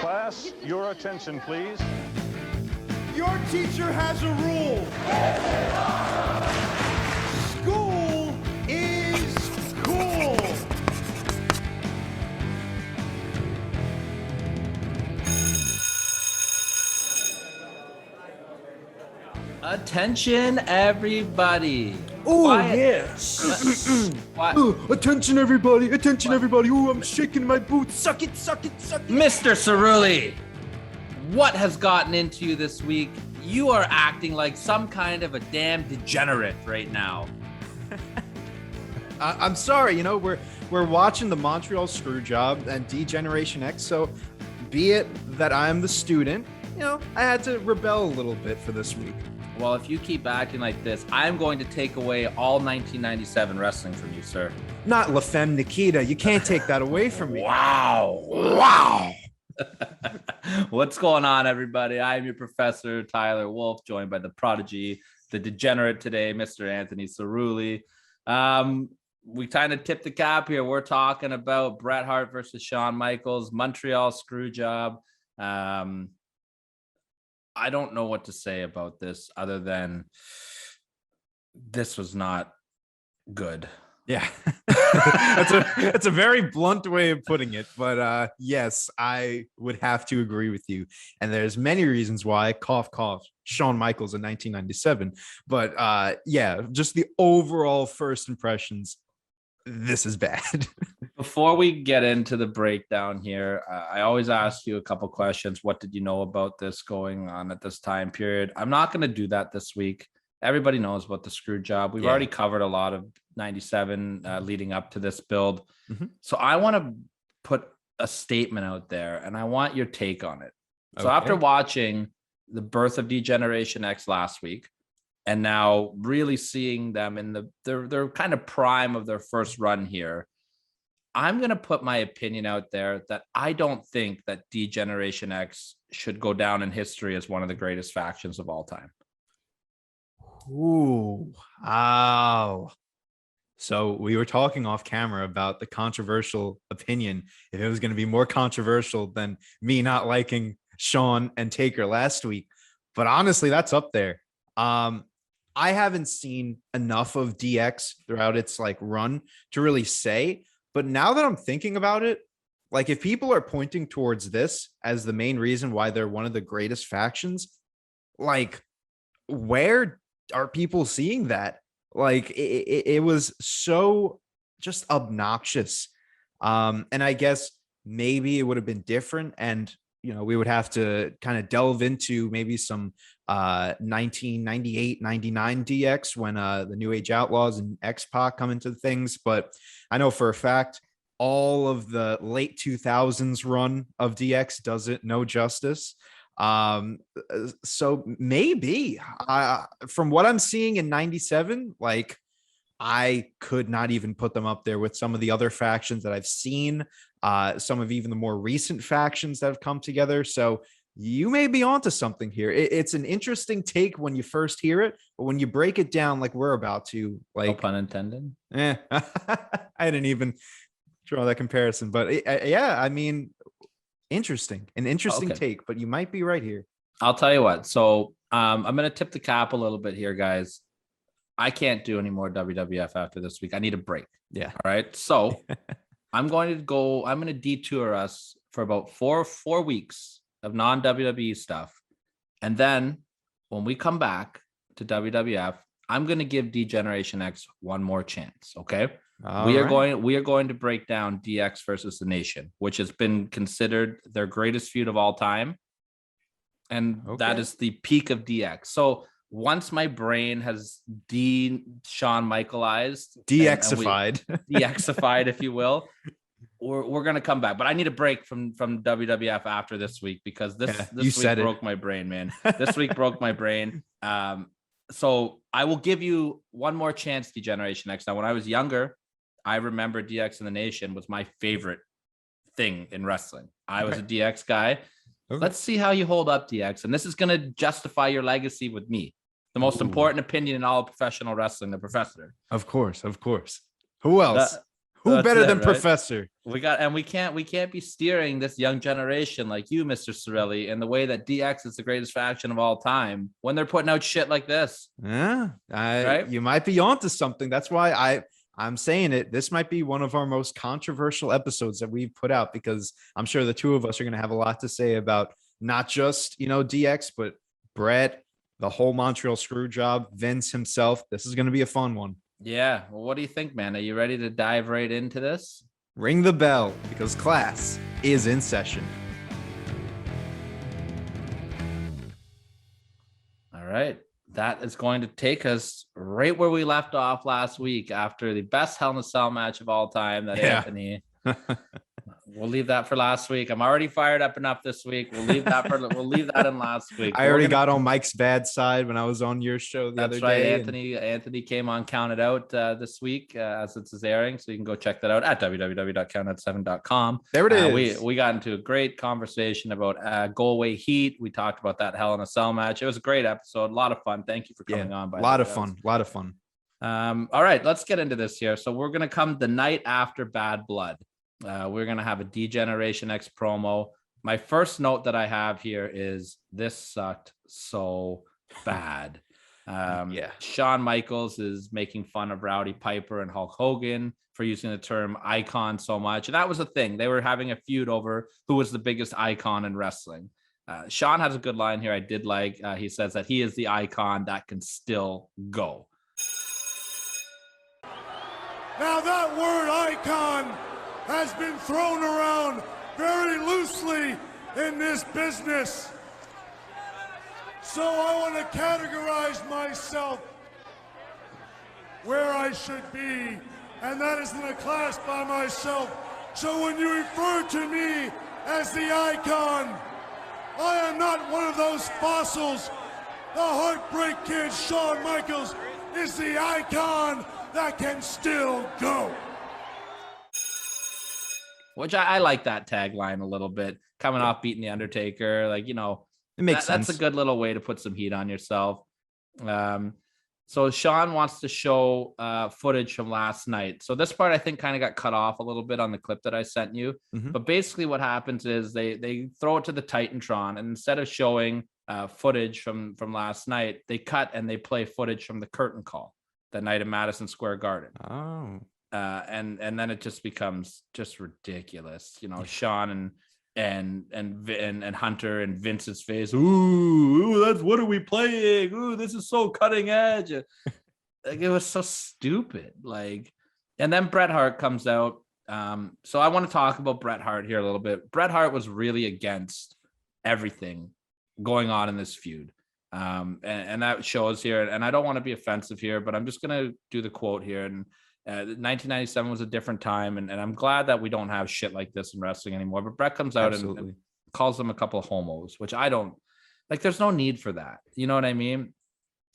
Class, your attention, please. Your teacher has a rule. School is cool. Attention, everybody. Oh, Quiet. yes. What? Ooh, attention, everybody. Attention, everybody. Ooh, I'm shaking my boots. Suck it, suck it, suck it. Mr. Cerulli, what has gotten into you this week? You are acting like some kind of a damn degenerate right now. I'm sorry. You know, we're watching the Montreal Screwjob and D-Generation X. So, be it that I'm the student, you know, I had to rebel a little bit for this week. Well, if you keep acting like this, I'm going to take away all 1997 wrestling from you, sir. Not La Femme Nikita. You can't take that away from me. Wow. What's going on, everybody? I'm your professor, Tyler Wolf, joined by the prodigy, the degenerate today, Mr. Anthony Cerulli. We kind of tipped the cap here. We're talking about Bret Hart versus Shawn Michaels, Montreal Screwjob. I don't know what to say about this other than this was not good. Yeah, that's a very blunt way of putting it. But yes, I would have to agree with you. And there's many reasons why, cough, cough, Shawn Michaels in 1997. But yeah, just the overall first impressions, this is bad. Before we get into the breakdown here, I always ask you a couple questions. What did you know about this going on at this time period? I'm not going to do that this week. Everybody knows about the screw job. We've already covered a lot of 97 leading up to this build. Mm-hmm. So I want to put a statement out there and I want your take on it. So after watching the birth of D-Generation X last week, and now really seeing them in their kind of prime of their first run here, I'm going to put my opinion out there that I don't think that D-Generation X should go down in history as one of the greatest factions of all time. Ooh, wow. So we were talking off camera about the controversial opinion. If it was going to be more controversial than me not liking Shawn and Taker last week, but honestly, that's up there. I haven't seen enough of DX throughout its like run to really say, but now that I'm thinking about it, like if people are pointing towards this as the main reason why they're one of the greatest factions, like where are people seeing that? Like it was so just obnoxious. And I guess maybe it would have been different. And, you know, we would have to kind of delve into maybe some 1998, 99 DX when the New Age Outlaws and X-Pac come into things. But I know for a fact, all of the late 2000s run of DX does it no justice. So maybe from what I'm seeing in 97, like I could not even put them up there with some of the other factions that I've seen, some of even the more recent factions that have come together. So you may be onto something here. It's an interesting take when you first hear it, but when you break it down like we're about to, like, No pun intended. I didn't even draw that comparison, but yeah, I mean, an interesting take, but you might be right here. I'll tell you what. So I'm going to tip the cap a little bit here, guys. I can't do any more WWF after this week. I need a break. Yeah. All right. So I'm going to detour us for about four weeks of non-WWE stuff. And then when we come back to WWF, I'm going to give D-Generation X one more chance. Okay. We are going to break down DX versus the Nation, which has been considered their greatest feud of all time. And that is the peak of DX. So once my brain has Shawn Michaelized, DXified, DXified, if you will, we're going to come back. But I need a break from WWF after this week because this week broke my brain, man. This week broke my brain. So I will give you one more chance, D-Generation X. Now, when I was younger, I remember DX in the Nation was my favorite thing in wrestling. I was a DX guy. Okay. Let's see how you hold up, DX. And this is going to justify your legacy with me. The most important opinion in all professional wrestling, the professor. Of course. Who else? Who That's better it, than right? Professor? We can't be steering this young generation like you, Mr. Sorelli, in the way that DX is the greatest faction of all time when they're putting out shit like this. Yeah, Right? you might be onto something. That's why I'm saying it. This might be one of our most controversial episodes that we've put out, because I'm sure the two of us are going to have a lot to say about not just, DX, but Bret, the whole Montreal Screwjob, Vince himself. This is going to be a fun one. Yeah. Well, what do you think, man? Are you ready to dive right into this? Ring the bell, because class is in session. All right. That is going to take us right where we left off last week after the best Hell in a Cell match of all time that Anthony. We'll leave that for last week. I'm already fired up enough this week. We'll leave that in last week. I already got on Mike's bad side when I was on your show the other day. Anthony came on Counted Out this week as this is airing, so you can go check that out at www.countout7.com. There it is. We got into a great conversation about Go Away Heat. We talked about that Hell in a Cell match. It was a great episode, a lot of fun. Thank you for coming on. A lot of fun. All right, let's get into this here. So we're gonna come the night after Bad Blood. We're going to have a D-Generation X promo. My first note that I have here is this sucked so bad. Shawn Michaels is making fun of Rowdy Piper and Hulk Hogan for using the term icon so much. And that was the thing. They were having a feud over who was the biggest icon in wrestling. Shawn has a good line here I did like. He says that he is the icon that can still go. Now that word icon has been thrown around very loosely in this business. So I want to categorize myself where I should be, and that is in a class by myself. So when you refer to me as the icon, I am not one of those fossils. The Heartbreak Kid, Shawn Michaels, is the icon that can still go. Which I like that tagline a little bit, coming off beating the Undertaker. Like, it makes sense. That's a good little way to put some heat on yourself. So Shawn wants to show footage from last night. So this part I think kind of got cut off a little bit on the clip that I sent you. Mm-hmm. But basically what happens is they throw it to the Titantron, and instead of showing footage from last night, they cut and they play footage from the curtain call that night at Madison Square Garden. Oh. And then it just becomes just ridiculous, Shawn and Hunter and Vince's face. Ooh, that's what are we playing? Ooh, this is so cutting edge. Like, it was so stupid. Like, and then Bret Hart comes out. So I want to talk about Bret Hart here a little bit. Bret Hart was really against everything going on in this feud. And that shows here. And I don't want to be offensive here, but I'm just gonna do the quote here. And 1997 was a different time, and I'm glad that we don't have shit like this in wrestling anymore. But Bret comes out and calls them a couple of homos, which I don't like. There's no need for that. You know what I mean?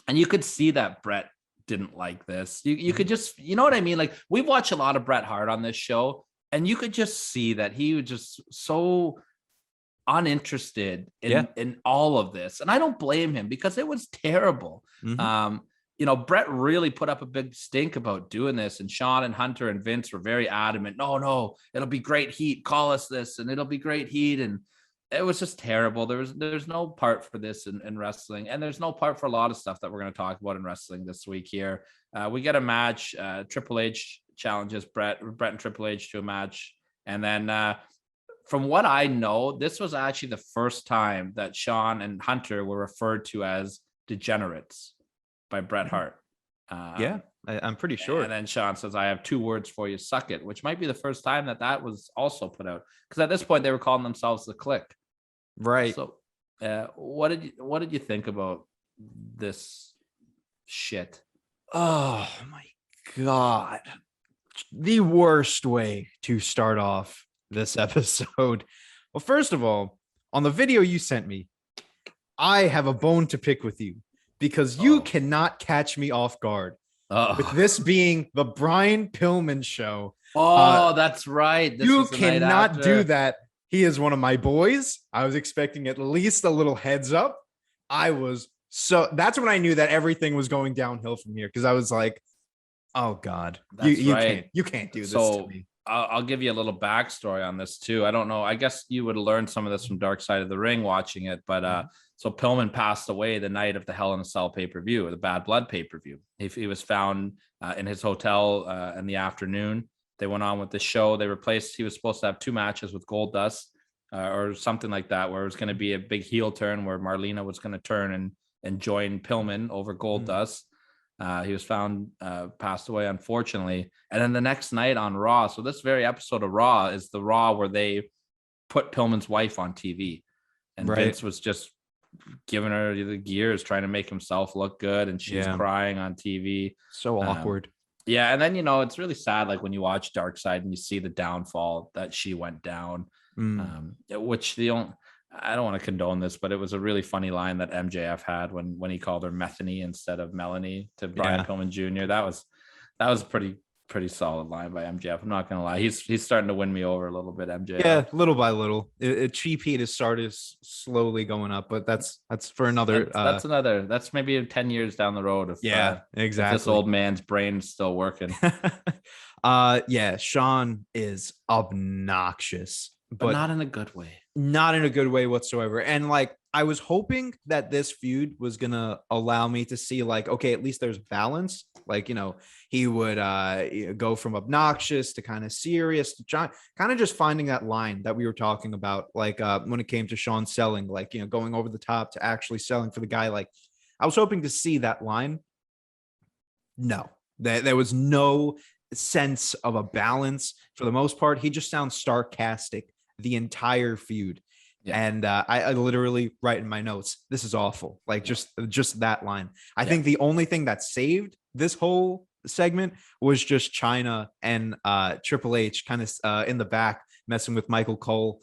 And you could see that Bret didn't like this. You could just, you know what I mean? Like, we've watched a lot of Bret Hart on this show, and you could just see that he was just so uninterested in all of this. And I don't blame him, because it was terrible. Mm-hmm. Bret really put up a big stink about doing this, and Shawn and Hunter and Vince were very adamant. No, it'll be great heat. Call us this, and it'll be great heat. And it was just terrible. There's no part for this in wrestling, and there's no part for a lot of stuff that we're going to talk about in wrestling this week here. We get a match. Triple H challenges Bret and Triple H to a match, and then from what I know, this was actually the first time that Shawn and Hunter were referred to as degenerates by Bret Hart. I'm pretty sure. And then Shawn says, I have two words for you, suck it, which might be the first time that was also put out. Because at this point, they were calling themselves the Click. Right. So what did you think about this shit? Oh, my God. The worst way to start off this episode. Well, first of all, on the video you sent me, I have a bone to pick with you, because you cannot catch me off guard with this being the Brian Pillman show. That's right. You cannot do that. He is one of my boys. I was expecting at least a little heads up. That's when I knew that everything was going downhill from here, because I was like, Oh God, That's you right. can't do this to So me. I'll give you a little backstory on this too. I don't know. I guess you would have learned some of this from Dark Side of the Ring watching it, but so Pillman passed away the night of the Hell in a Cell pay-per-view, the Bad Blood pay-per-view. He was found in his hotel in the afternoon. They went on with the show. He was supposed to have 2 matches with Goldust or something like that, where it was going to be a big heel turn where Marlena was going to turn and join Pillman over Goldust. He was found passed away, unfortunately. And then the next night on Raw, so this very episode of Raw is the Raw where they put Pillman's wife on TV. And Right. Vince was just giving her the gears, trying to make himself look good. And she's crying on TV. So awkward. Yeah. And then, it's really sad. Like when you watch Dark Side and you see the downfall that she went down, which I don't want to condone this, but it was a really funny line that MJF had when he called her Methany instead of Melanie to Brian Pillman Jr. That was a pretty solid line by MJF. I'm not gonna lie, he's starting to win me over a little bit. MJF, yeah, little by little. Cheap heat has started slowly going up, but that's for another. That's maybe 10 years down the road. Exactly. If this old man's brain's still working. Sean is obnoxious, but not in a good way. Not in a good way whatsoever. And like, I was hoping that this feud was going to allow me to see like, okay, at least there's balance. Like, he would go from obnoxious to kind of serious to kind of just finding that line that we were talking about. Like when it came to Sean selling, like, going over the top to actually selling for the guy. Like I was hoping to see that line. No, there was no sense of a balance for the most part. He just sounds sarcastic the entire feud. And I literally write in my notes, this is awful. Like just that line. I think the only thing that saved this whole segment was just China and Triple H kind of in the back messing with Michael Cole.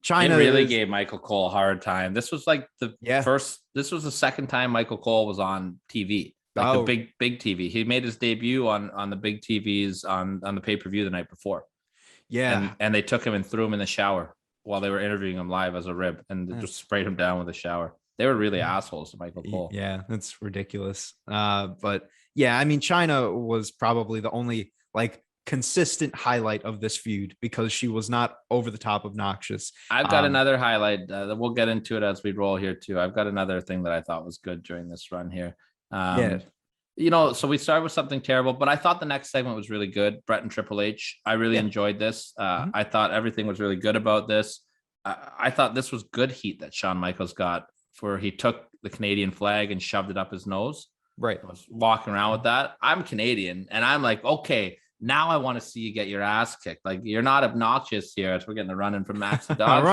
China really gave Michael Cole a hard time. This was like this was the second time Michael Cole was on TV. Like the big TV. He made his debut on the big TVs on the pay-per-view the night before. Yeah. And they took him and threw him in the shower while they were interviewing him live as a rib and just sprayed him down with a shower. They were really assholes to Michael Cole. Yeah, that's ridiculous. But yeah, I mean, China was probably the only like consistent highlight of this feud because she was not over the top obnoxious. I've got another highlight. We'll get into it as we roll here too. I've got another thing that I thought was good during this run here. So we started with something terrible, but I thought the next segment was really good. Bret and Triple H. I really enjoyed this. I thought everything was really good about this. I thought this was good heat that Shawn Michaels got where he took the Canadian flag and shoved it up his nose. Right. I was walking around with that. I'm Canadian and I'm like, okay, now I want to see you get your ass kicked. Like you're not obnoxious here as we're getting the run in from Max the Dog.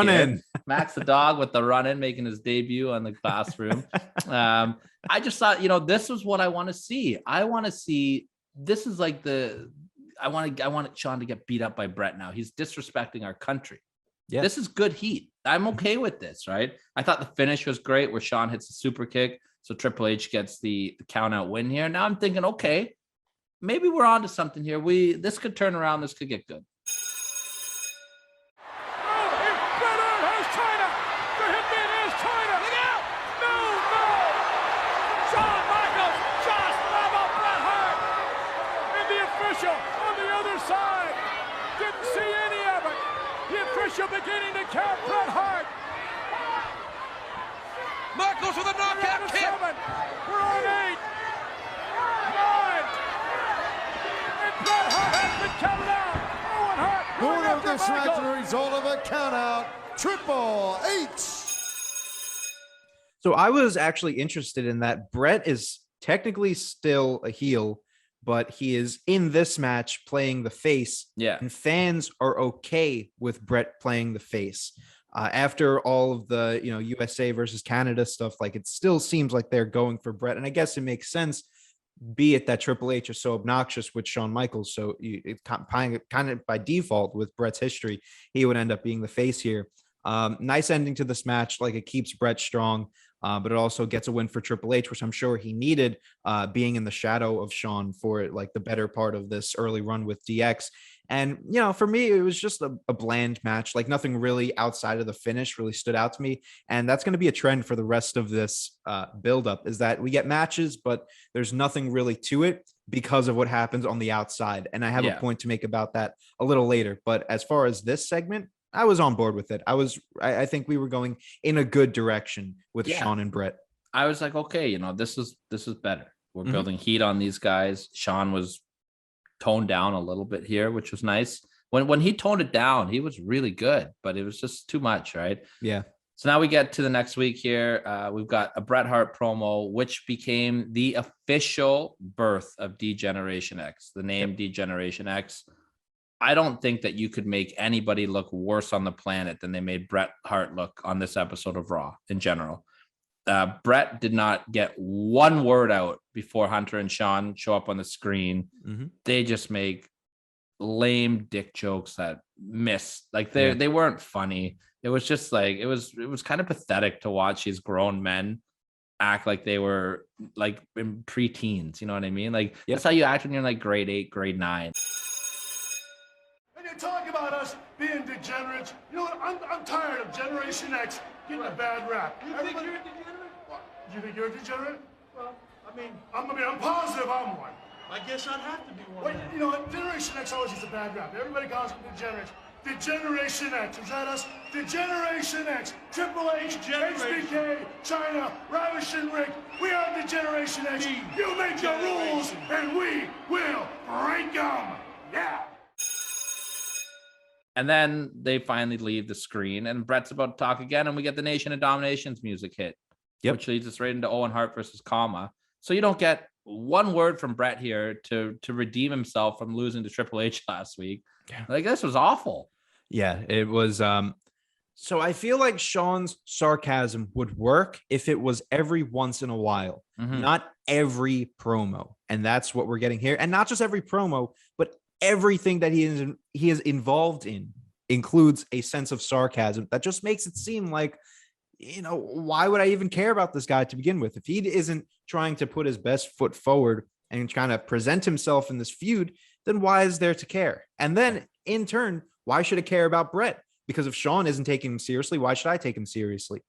Max the Dog with the run in, making his debut on the classroom. I just thought, this was what I want to see. I want to see, this is like I want Sean to get beat up by Bret now. He's disrespecting our country. Yeah. This is good heat. I'm okay with this, right? I thought the finish was great where Sean hits a super kick. So Triple H gets the count out win here. Now I'm thinking, okay, maybe we're on to something here. This could turn around. This could get good. Beginning to count Bret Hart. Michaels with a knockout kick. We're on 8, 9, and Bret Hart has been counted out. Owen Hart. Born of this match, the result of a countout. Triple H. So I was actually interested in that. Bret is technically still a heel, but he is in this match playing the face. Yeah. And fans are okay with Bret playing the face. After all of the, USA versus Canada stuff, like it still seems like they're going for Bret. And I guess it makes sense, be it that Triple H is so obnoxious with Shawn Michaels. So it kind of by default with Bret's history, he would end up being the face here. Nice ending to this match. Like it keeps Bret strong. But it also gets a win for Triple H, which I'm sure he needed, being in the shadow of Shawn for like the better part of this early run with DX. And, for me, it was just a bland match. Like nothing really outside of the finish really stood out to me. And that's going to be a trend for the rest of this buildup is that we get matches, but there's nothing really to it. because of what happens on the outside. And I have a point to make about that a little later. But as far as this segment, I was on board with it. I think we were going in a good direction with Shawn and Bret. I was like, okay, this is better. We're building heat on these guys. Shawn was toned down a little bit here, which was nice. When he toned it down, he was really good, but it was just too much, right? Yeah. So now we get to the next week here. We've got a Bret Hart promo, which became the official birth of D-Generation X, the name D-Generation X. I don't think that you could make anybody look worse on the planet than they made Bret Hart look on this episode of Raw in general. Bret did not get one word out before Hunter and Shawn show up on the screen. They just make lame dick jokes that miss. Like they weren't funny. It was just like it was kind of pathetic to watch these grown men act like they were like in preteens. You know what I mean? Like that's how you act when you're in like grade 8, grade 9. And you talk about us being degenerates. You know what? I'm tired of Generation X getting a bad rap. You think you're a degenerate? What? You think you're a degenerate? Well, I'm positive I'm one. I guess I'd have to be one. Wait, you know what? Generation X always gets a bad rap. Everybody calls them degenerates. Degeneration X, is that us? Degeneration X, Triple H, HBK, China, Ravish and Rick. We are Degeneration X. You make the rules, and we will break them. Yeah. And then they finally leave the screen, and Bret's about to talk again, and we get the Nation of Domination's music hit, which leads us right into Owen Hart versus Kama. So you don't get one word from Bret here to redeem himself from losing to Triple H last week. Like, this was awful. Yeah, it was. So I feel like Shawn's sarcasm would work if it was every once in a while, not every promo. And that's what we're getting here. And not just every promo, but everything that he is involved in includes a sense of sarcasm that just makes it seem like, why would I even care about this guy to begin with? If he isn't trying to put his best foot forward and kind of present himself in this feud, then why is there to care? And then in turn, why should I care about Bret? Because if Shawn isn't taking him seriously, why should I take him seriously?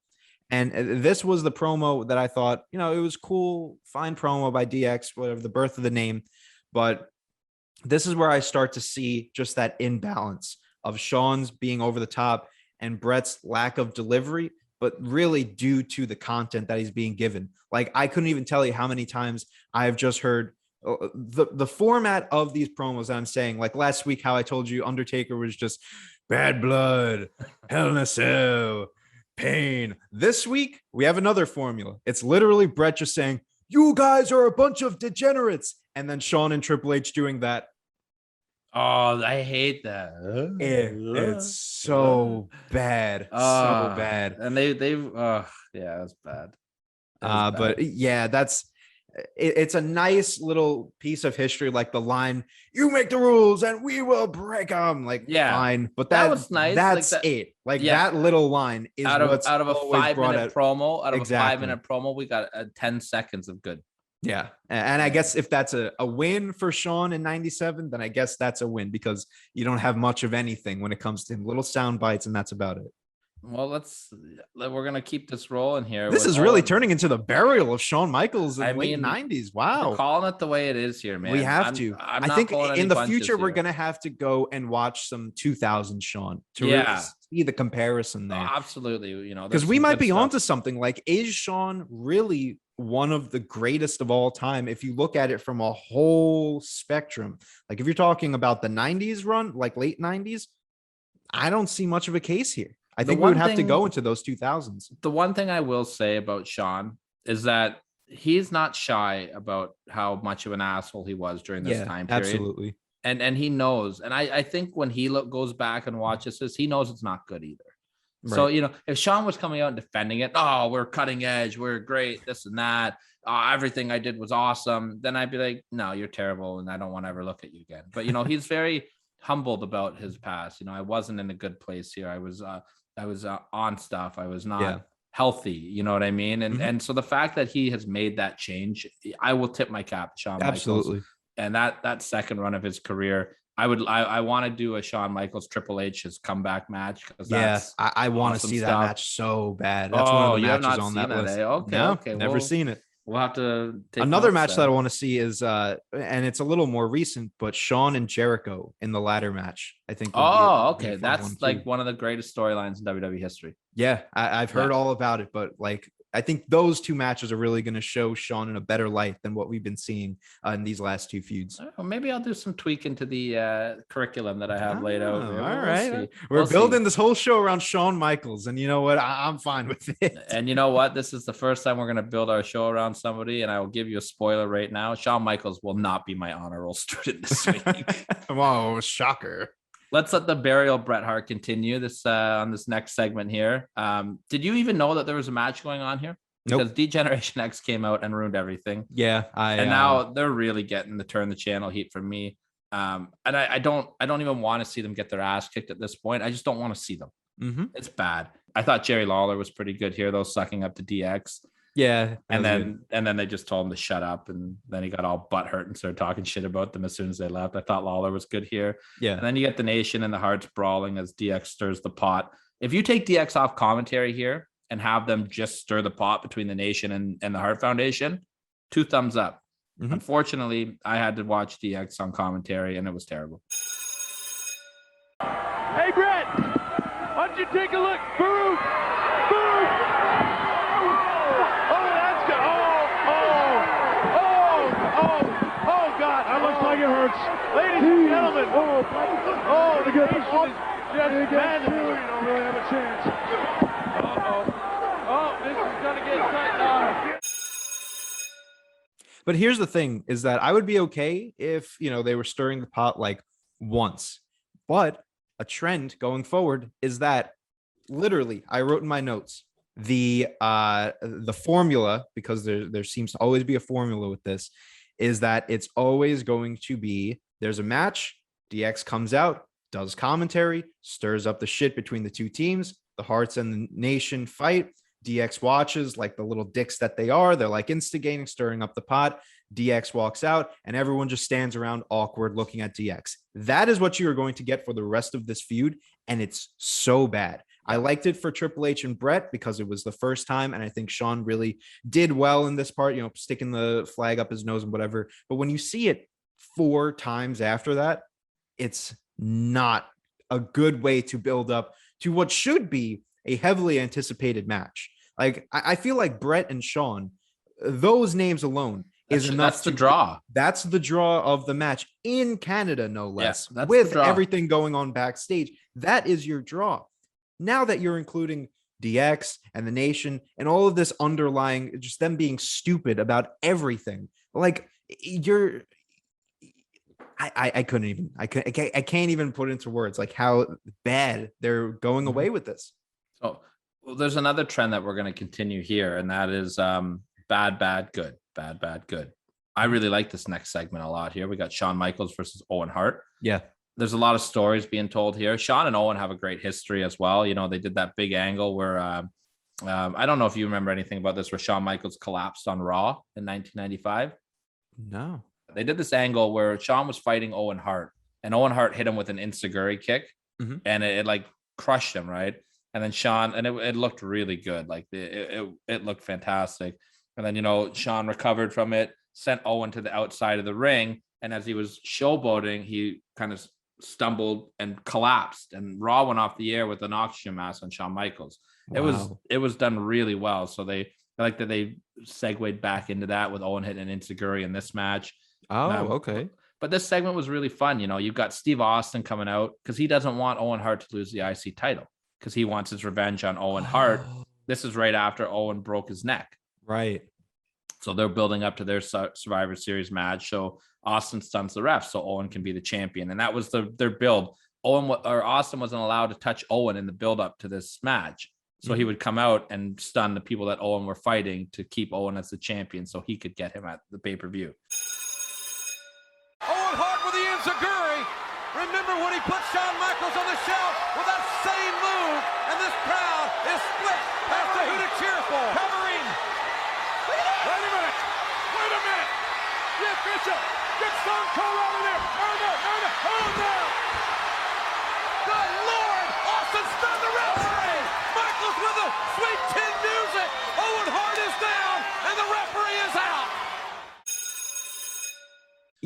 And this was the promo that I thought, it was cool, fine promo by DX, whatever, the birth of the name. But this is where I start to see just that imbalance of Shawn's being over the top and Bret's lack of delivery, but really due to the content that he's being given. Like, I couldn't even tell you how many times I've just heard the format of these promos that I'm saying, like last week, how I told you Undertaker was just bad blood, Hell in a Cell, pain. This week, we have another formula. It's literally Bret just saying, you guys are a bunch of degenerates. And then Shawn and Triple H doing that. Oh, I hate that. It's so bad. So bad. And that's bad. But yeah, it's a nice little piece of history, like the line, you make the rules and we will break them. Like, fine. But that was nice. That's like it. Like that little line is out of a 5-minute promo, a 5-minute promo, we got 10 seconds of good. Yeah. And I guess if that's a win for Shawn in 97, then I guess that's a win, because you don't have much of anything when it comes to him. Little sound bites, and that's about it. Well, we're going to keep this rolling here. This is really turning into the burial of Shawn Michaels in the late 90s. Wow. We're calling it the way it is here, man. We have to. I think in the future, we're going to have to go and watch some 2000 Shawn to really see the comparison there. Absolutely. Because we might be onto something. Like, is Shawn really one of the greatest of all time if you look at it from a whole spectrum? Like, if you're talking about the 90s run, like late 90s, I don't see much of a case here. I think we would have to go into those 2000s. The one thing I will say about Shawn is that he's not shy about how much of an asshole he was during this time period. Absolutely. And he knows. And I think when he goes back and watches this, he knows it's not good either. Right. So, if Shawn was coming out and defending it, oh, we're cutting edge, we're great, this and that, everything I did was awesome, then I'd be like, no, you're terrible, and I don't want to ever look at you again. But, he's very humbled about his past. I wasn't in a good place here. I was on stuff. I was not healthy. You know what I mean? And so the fact that he has made that change, I will tip my cap to Shawn Michaels. Absolutely. And that second run of his career, I want to do a Shawn Michaels Triple H's comeback match, because I want to see that match so bad. That's one of the matches on that list. Okay, no, never seen it. We'll have to take Another notes match then. that I want to see is, and it's a little more recent, but Shawn and Jericho in the ladder match. I think. Would be Oh, a okay. fun That's one, like too. one of the greatest storylines in WWE history. Yeah, I've heard all about it, but like I think those two matches are really going to show Shawn in a better light than what we've been seeing in these last two feuds. Maybe I'll do some tweaking to the curriculum that I have laid out. All We'll right, see. we're We'll building see. this whole show around Shawn Michaels, and you know what? I'm fine with it. And you know what? This is the first time we're going to build our show around somebody, and I will give you a spoiler right now. Shawn Michaels will not be my honor roll student this week. Oh, shocker. Let's let the burial Bret Hart continue this on this next segment here. Did you even know that there was a match going on here? Because Nope. D-Generation X came out and ruined everything. Yeah, and now they're really getting the turn the channel heat from me. And I don't even want to see them get their ass kicked at this point. I just don't want to see them. Mm-hmm. It's bad. I thought Jerry Lawler was pretty good here, though, sucking up to DX. Yeah, And then they just told him to shut up, and then he got all butthurt and started talking shit about them as soon as they left. I thought Lawler was good here. Yeah. And then you get the Nation and the Hearts brawling as DX stirs the pot. If you take DX off commentary here and have them just stir the pot between the Nation and the Hart Foundation, 2 thumbs up. Mhm. Unfortunately, I had to watch DX on commentary, and it was terrible. Hey, Brent, why don't you take a look? Farook! Oh, that's good. Oh, God. That looks like it hurts. Ladies and gentlemen. Oh, the Nation is just madness. You don't really have a chance. Oh, this is going to get tight now. But here's the thing is that I would be okay if, they were stirring the pot like once, but a trend going forward is that literally I wrote in my notes, the formula, because there seems to always be a formula with this, is that it's always going to be, there's a match, DX comes out, does commentary, stirs up the shit between the two teams, the Hearts and the Nation fight, DX watches like the little dicks that they are. They're like instigating, stirring up the pot. DX walks out and everyone just stands around awkward looking at DX. That is what you are going to get for the rest of this feud. And it's so bad. I liked it for Triple H and Brett because it was the first time. And I think Shawn really did well in this part, sticking the flag up his nose and whatever. But when you see it 4 times after that, it's not a good way to build up to what should be a heavily anticipated match. Like I feel like Brett and Shawn, those names alone is enough. That's the draw. That's the draw of the match in Canada, no less. Yeah, that's with the draw. Everything going on backstage. That is your draw. Now that you're including DX and the Nation and all of this underlying, just them being stupid about everything, like I can't even put into words like how bad they're going away with this. So there's another trend that we're going to continue here, and that is bad, good. I really like this next segment a lot here. We got Shawn Michaels versus Owen Hart. Yeah. There's a lot of stories being told here. Shawn and Owen have a great history as well. They did that big angle where I don't know if you remember anything about this, where Shawn Michaels collapsed on Raw in 1995. No. They did this angle where Shawn was fighting Owen Hart, and Owen Hart hit him with an enziguri kick, and it like crushed him, right? And then Shawn, and it looked really good. Like it looked fantastic. And then, Shawn recovered from it, sent Owen to the outside of the ring. And as he was showboating, he kind of stumbled and collapsed, and Raw went off the air with an oxygen mask on Shawn Michaels. Wow. It was done really well. So I like that they segued back into that with Owen hitting an enziguri in this match. Oh, okay. But this segment was really fun. You've got Steve Austin coming out because he doesn't want Owen Hart to lose the IC title because he wants his revenge on Owen Hart. This is right after Owen broke his neck. Right. So they're building up to their Survivor Series match. So Austin stuns the ref so Owen can be the champion. And that was their build. Austin wasn't allowed to touch Owen in the build up to this match. So he would come out and stun the people that Owen were fighting to keep Owen as the champion so he could get him at the pay-per-view. Owen Hart with the enziguri. Remember when he put Shawn Michaels on the shelf with that same move, and this crowd is split as to who to cheer for. Covering. Wait a minute. Get Bishop. Get Stone Cold out of there. Oh, no. Good Lord. Austin stunned the referee. Michaels with the sweet chin music. Owen Hart is down, and the referee is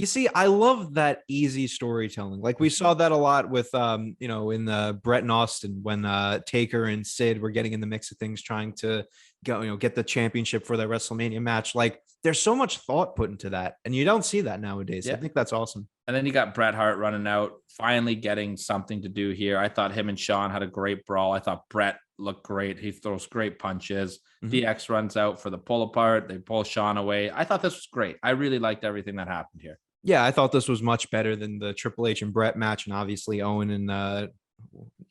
You see, I love that easy storytelling. Like we saw that a lot with, you know, in the Brett and Austin when Taker and Sid were getting in the mix of things, trying to get the championship for their WrestleMania match. Like there's so much thought put into that, and you don't see that nowadays. I think that's awesome. And then you got Bret Hart running out, finally getting something to do here. I thought him and Sean had a great brawl. I thought Bret looked great. He throws great punches. DX runs out for the pull apart. They pull Sean away. I thought this was great. I really liked everything that happened here. Yeah, I thought this was much better than the Triple H and Bret match, and obviously Owen and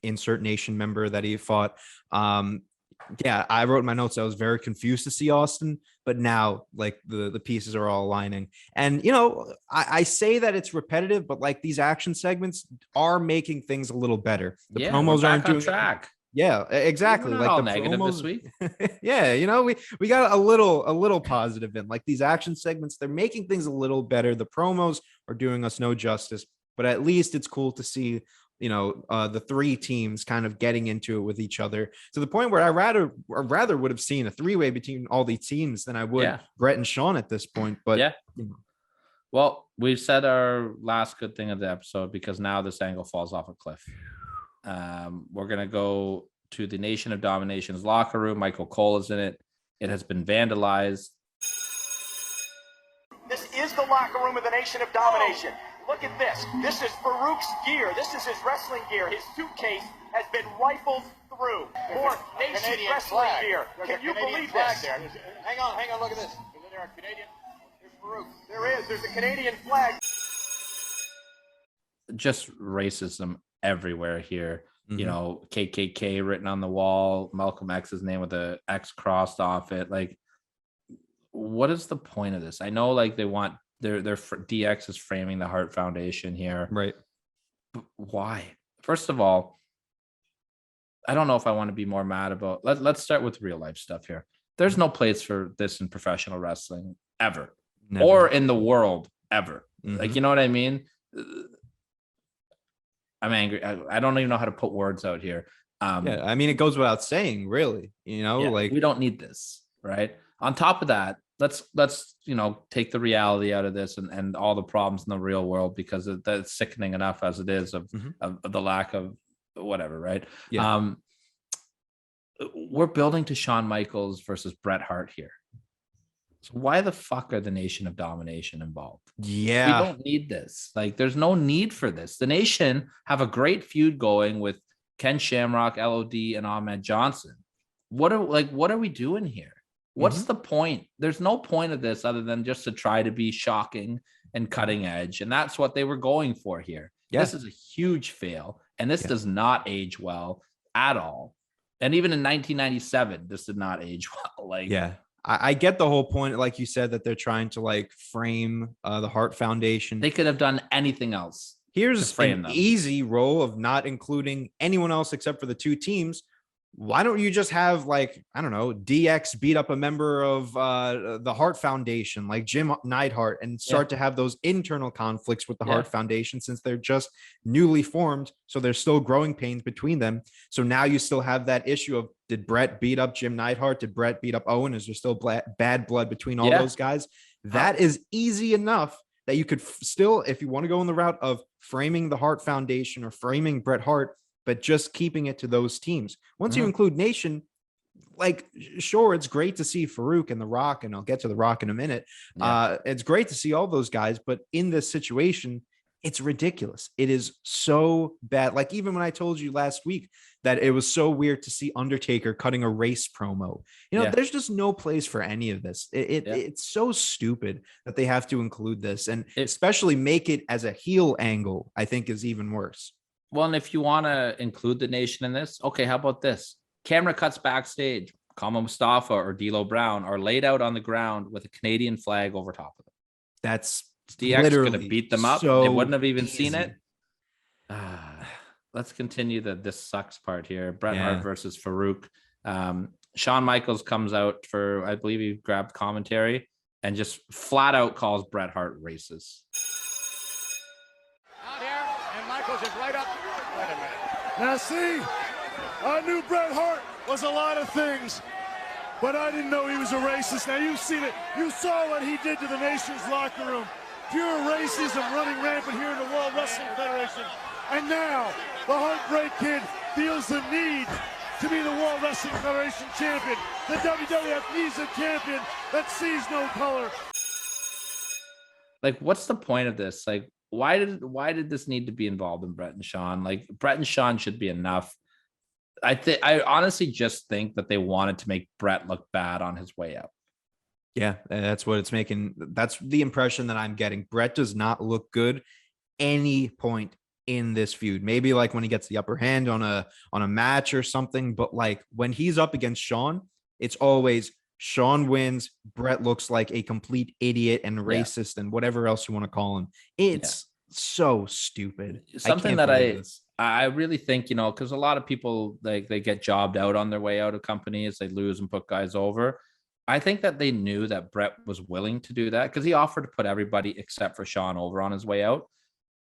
insert nation member that he fought. Yeah, I wrote in my notes I was very confused to see Austin, but now like the pieces are all aligning. And you know, I say that it's repetitive, but like these action segments are making things a little better. The promos aren't doing track. Yeah, exactly. Like the negative promos, this week. Yeah, you know, we got a little positive in like these action segments. They're making things a little better. The promos are doing us no justice, but at least it's cool to see, you know, the three teams kind of getting into it with each other to the point where I rather would have seen a three-way between all these teams than I would Bret and Sean at this point. But yeah, you know. Well, we've said our last good thing of the episode because now this angle falls off a cliff. We're gonna go to the Nation of Domination's locker room. Michael Cole is in it. It has been vandalized. This is the locker room of the Nation of Domination. Look at this. This is Farook's gear. This is his wrestling gear. His suitcase has been rifled through. More Nation Canadian wrestling flag. gear. There's Can you believe flag this? there. Hang on, look at this. Isn't there a Canadian? There's Farook. There is. There's a Canadian flag. Just racism everywhere here. You know, KKK written on the wall, Malcolm X's name with the X crossed off it. Like, what is the point of this? I know, like, they want their DX is framing the Hart Foundation here, right? But why? First of all, I don't know if I want to be more mad about. Let's start with real life stuff here. There's no place for this in professional wrestling ever, or in the world ever. Like, you know what I mean? I'm angry. I don't even know how to put words out here. Yeah, I mean, it goes without saying, really. You know, like we don't need this, right? On top of that, let's you know, take the reality out of this and all the problems in the real world, because that's sickening enough as it is of the lack of whatever, right? Yeah. We're building to Shawn Michaels versus Bret Hart here. So why the fuck are the Nation of Domination involved? Yeah. We don't need this. Like, there's no need for this. The Nation have a great feud going with Ken Shamrock, LOD, and Ahmed Johnson. What are we doing here? What's the point? There's no point of this other than just to try to be shocking and cutting edge. And that's what they were going for here. Yeah. This is a huge fail. And this does not age well at all. And even in 1997, this did not age well. Like, yeah. I get the whole point, like you said, that they're trying to like frame the Hart Foundation. They could have done anything else. Here's an easy role of not including anyone else except for the two teams. Why don't you just have, like, I don't know, DX beat up a member of the Hart Foundation, like Jim Neidhart, and start to have those internal conflicts with the Hart Foundation, since they're just newly formed. So there's still growing pains between them. So now you still have that issue of, did Bret beat up Jim Neidhart? Did Bret beat up Owen? Is there still bad blood between all those guys? That is easy enough that you could still, if you want to go in the route of framing the Hart Foundation or framing Bret Hart, but just keeping it to those teams. Once you include Nation, like, sure, it's great to see Farook and The Rock, and I'll get to The Rock in a minute. It's great to see all those guys, but in this situation, it's ridiculous. It is so bad. Like, even when I told you last week that it was so weird to see Undertaker cutting a race promo, you know, there's just no place for any of this. It's so stupid that they have to include this, and especially make it as a heel angle, I think is even worse. Well, and if you want to include the Nation in this, okay, how about this? Camera cuts backstage. Kama Mustafa or D'Lo Brown are laid out on the ground with a Canadian flag over top of them. That's DX going to beat them up. They wouldn't have even seen it. Let's continue this sucks part here. Bret Hart versus Farouk. Shawn Michaels comes out for, I believe he grabbed commentary and just flat out calls Bret Hart racist. Is right up. Wait a minute. Now see, I knew Bret Hart was a lot of things, but I didn't know he was a racist. Now you've seen it. You saw what he did to the Nation's locker room. pure racism running rampant here in the World Wrestling Federation. And now, the Heartbreak Kid feels the need to be the World Wrestling Federation champion. The WWF needs a champion that sees no color. Like, what's the point of this? Like, why did this need to be involved in Bret and Shawn? Like, Bret and Shawn should be enough. I honestly just think that they wanted to make Bret look bad on his way out. Yeah, that's what it's making. That's the impression that I'm getting. Bret does not look good any point in this feud. Maybe like when he gets the upper hand on a match or something, but like when he's up against Shawn, it's always Shawn wins. Bret looks like a complete idiot and racist and whatever else you want to call him. It's so stupid. Something that I really think, you know, because a lot of people, like, they get jobbed out on their way out of companies, they lose and put guys over. I think that they knew that Bret was willing to do that because he offered to put everybody except for Shawn over on his way out.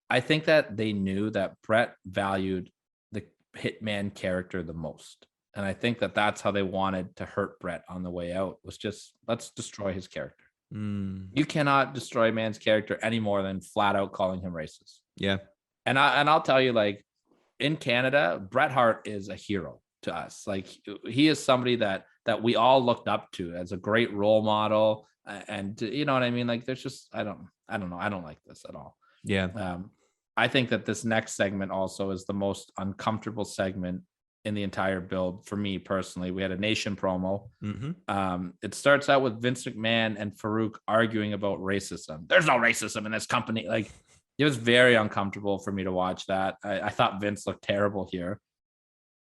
I think that they knew that Bret valued the Hitman character the most. And I think that that's how they wanted to hurt Bret on the way out, was just, let's destroy his character. You cannot destroy a man's character any more than flat out calling him racist. Yeah. And I'll tell you, like, in Canada, Bret Hart is a hero to us. Like, he is somebody that we all looked up to as a great role model. And you know what I mean? Like, there's just, I don't know. I don't like this at all. Yeah. I think that this next segment also is the most uncomfortable segment in the entire build for me personally. We had a Nation promo. It starts out with Vince McMahon and Farook arguing about racism. There's no racism in this company. Like, it was very uncomfortable for me to watch that. I thought Vince looked terrible here.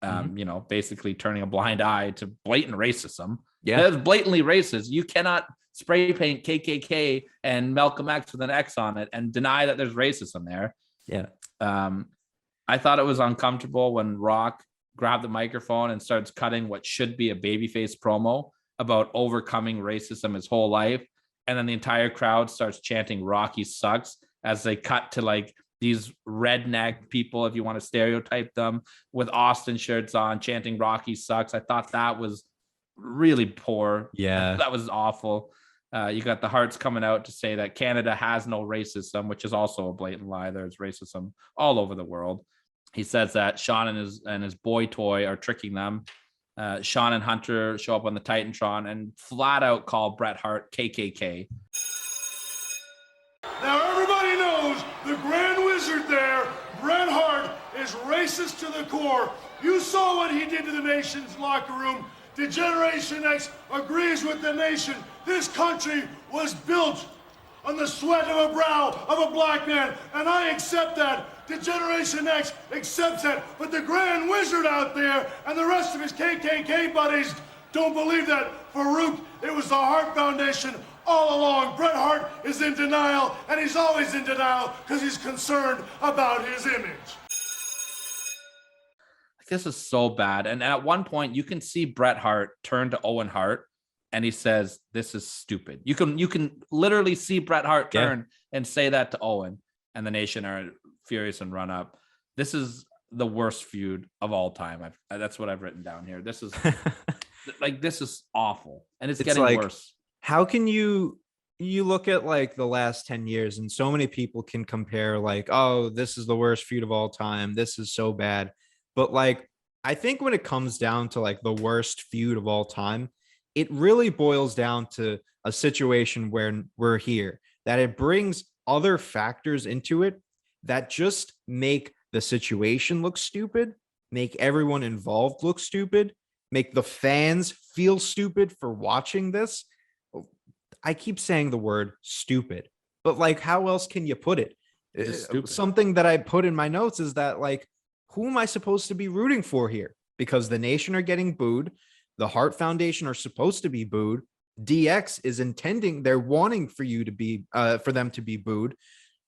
You know, basically turning a blind eye to blatant racism. Yeah, that's blatantly racist. You cannot spray paint KKK and Malcolm X with an X on it and deny that there's racism there. Yeah. I thought it was uncomfortable when Rock grabbed the microphone and starts cutting what should be a babyface promo about overcoming racism his whole life. And then the entire crowd starts chanting Rocky sucks as they cut to like these redneck people, if you want to stereotype them, with Austin shirts on, chanting Rocky sucks. I thought that was really poor. Yeah. That was awful. You got the Hearts coming out to say that Canada has no racism, which is also a blatant lie. There's racism all over the world. He says that Shawn and his boy toy are tricking them. Shawn and Hunter show up on the Titantron and flat out call Bret Hart KKK. Now everybody knows the Grand Wizard there, Bret Hart, is racist to the core. You saw what he did to the Nation's locker room. Generation X agrees with the Nation. This country was built on the sweat of a brow of a black man, and I accept that. Generation X accepts that, but the Grand Wizard out there and the rest of his KKK buddies don't believe that. Farook, it was the Hart Foundation all along. Bret Hart is in denial, and he's always in denial because he's concerned about his image. This is so bad. And at one point, you can see Bret Hart turn to Owen Hart, and he says, "This is stupid." You can literally see Bret Hart turn and say that to Owen, and the Nation are furious and run up. This is the worst feud of all time. That's what I've written down here. This is like, this is awful, and it's getting worse. How can you look at like the last 10 years and so many people can compare like, oh, this is the worst feud of all time. This is so bad. But like, I think when it comes down to like the worst feud of all time, it really boils down to a situation where we're here, that it brings other factors into it that just make the situation look stupid, make everyone involved look stupid, make the fans feel stupid for watching this. I keep saying the word stupid, but like, how else can you put it? Something that I put in my notes is that like, who am I supposed to be rooting for here? Because the Nation are getting booed. The Hart Foundation are supposed to be booed. DX is intending, they're wanting for you to be, for them to be booed.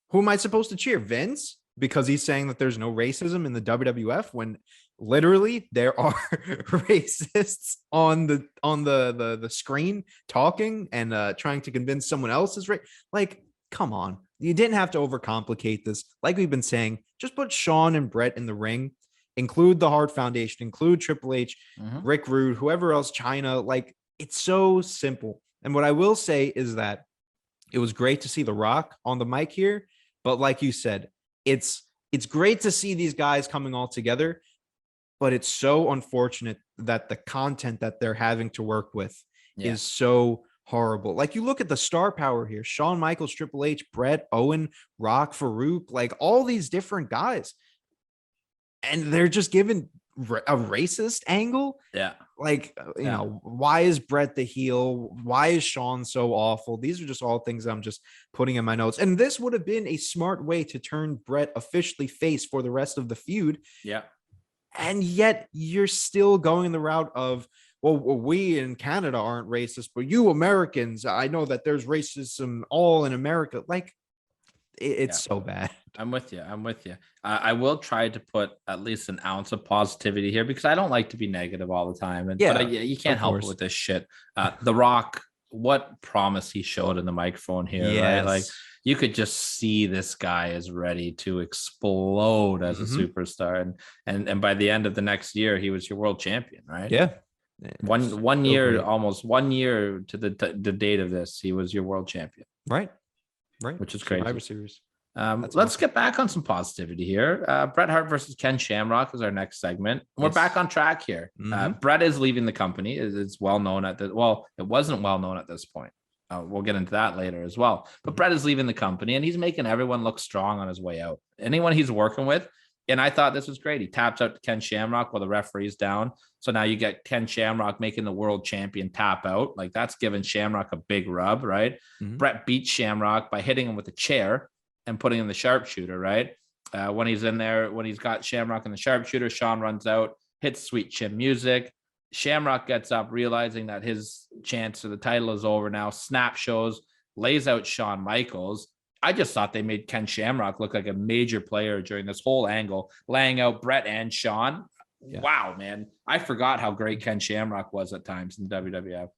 Who am I supposed to cheer? Vince? Because he's saying that there's no racism in the WWF when literally there are racists on the screen talking and trying to convince someone else is right. Like, come on. You didn't have to overcomplicate this. Like we've been saying, just put Shawn and Bret in the ring, include the Hart Foundation, include Triple H, Rick Rude, whoever else, China. Like, it's so simple. And what I will say is that It was great to see The Rock on the mic here, but like you said, it's great to see these guys coming all together, but it's so unfortunate that the content that they're having to work with is so horrible. Like, you look at the star power here: Shawn Michaels, Triple H, Bret, Owen, Rock, Farouk, like all these different guys, and they're just given a racist angle. Like, you know, why is Bret the heel? Why is Shawn so awful? These are just all things I'm just putting in my notes. And this would have been a smart way to turn Bret officially face for the rest of the feud. And yet you're still going the route of, well, we in Canada aren't racist, but you Americans, I know that there's racism all in America. Like, it's so bad. I'm with you. I will try to put at least an ounce of positivity here, because I don't like to be negative all the time. And but you can't help it with this shit. The Rock, what promise he showed in the microphone here, right? Like, you could just see this guy is ready to explode as a superstar. And by the end of the next year, he was your world champion, right? One year, almost 1 year to the date of this, he was your world champion. Right. Which is crazy. Survivor Series. Let's get back on some positivity here. Bret Hart versus Ken Shamrock is our next segment. We're back on track here. Bret is leaving the company. It's well known it wasn't well known at this point. We'll get into that later as well. But Bret is leaving the company, and he's making everyone look strong on his way out. Anyone he's working with. And I thought this was great. He taps out to Ken Shamrock while the referee's down. So now you get Ken Shamrock making the world champion tap out. Like, that's giving Shamrock a big rub, right? Bret beats Shamrock by hitting him with a chair and putting in the sharpshooter, right? When he's in there, when he's got Shamrock in the sharpshooter, Shawn runs out, hits Sweet Chin Music. Shamrock gets up, realizing that his chance for the title is over now. Snap shows, lays out Shawn Michaels. I just thought they made Ken Shamrock look like a major player during this whole angle, laying out Bret and Shawn. Wow, man. I forgot how great Ken Shamrock was at times in the WWF.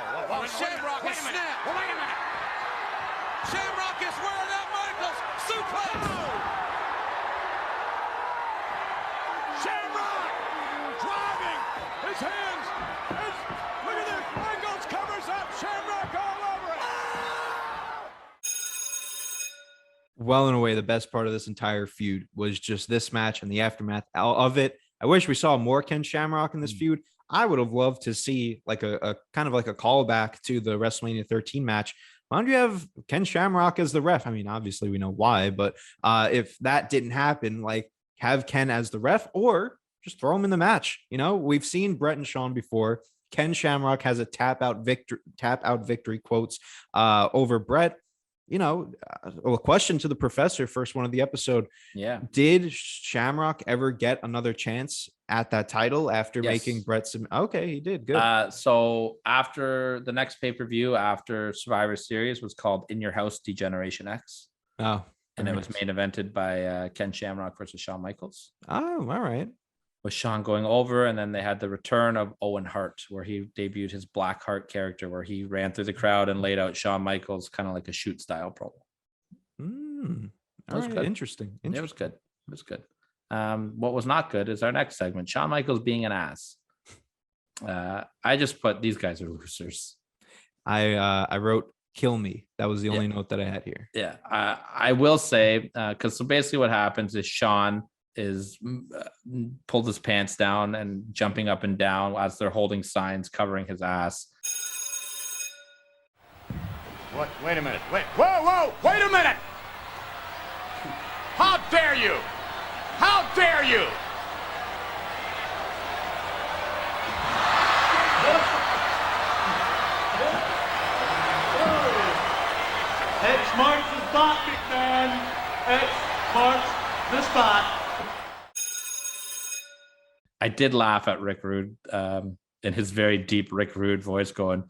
Shamrock is snapped. Wait a minute. Shamrock is wearing out Michaels. Suplex. Shamrock driving his hands. Look at this. Michaels covers up. Shamrock all over it. Well and away, the best part of this entire feud was just this match and the aftermath of it. I wish we saw more Ken Shamrock in this feud. I would have loved to see like a kind of like a callback to the WrestleMania 13 match. Why don't you have Ken Shamrock as the ref? I mean, obviously we know why, but if that didn't happen, like, have Ken as the ref, or just throw him in the match. You know, we've seen Bret and Shawn before. Ken Shamrock has a tap out victory quotes over Bret. You know, a question to the professor, first one of the episode. Did Shamrock ever get another chance at that title after making Bret some? Okay, he did. Good. So after the next pay-per-view after Survivor Series was called In Your House Degeneration X. Oh, and it was main evented by Ken Shamrock versus Shawn Michaels. Oh, all right. With Shawn going over, and then they had the return of Owen Hart, where he debuted his Black Heart character, where he ran through the crowd and laid out Shawn Michaels kind of like a shoot style promo. All right, good. Interesting. It was good. What was not good is our next segment, Shawn Michaels being an ass. I just put, these guys are losers. I wrote kill me. That was the only note that I had here. I will say, because so basically what happens is Shawn is pulled his pants down and jumping up and down as they're holding signs covering his ass. What? Wait a minute. Whoa! Wait a minute! How dare you! How dare you! X marks the spot, big man. X marks the spot. I did laugh at Rick Rude in his very deep Rick Rude voice going,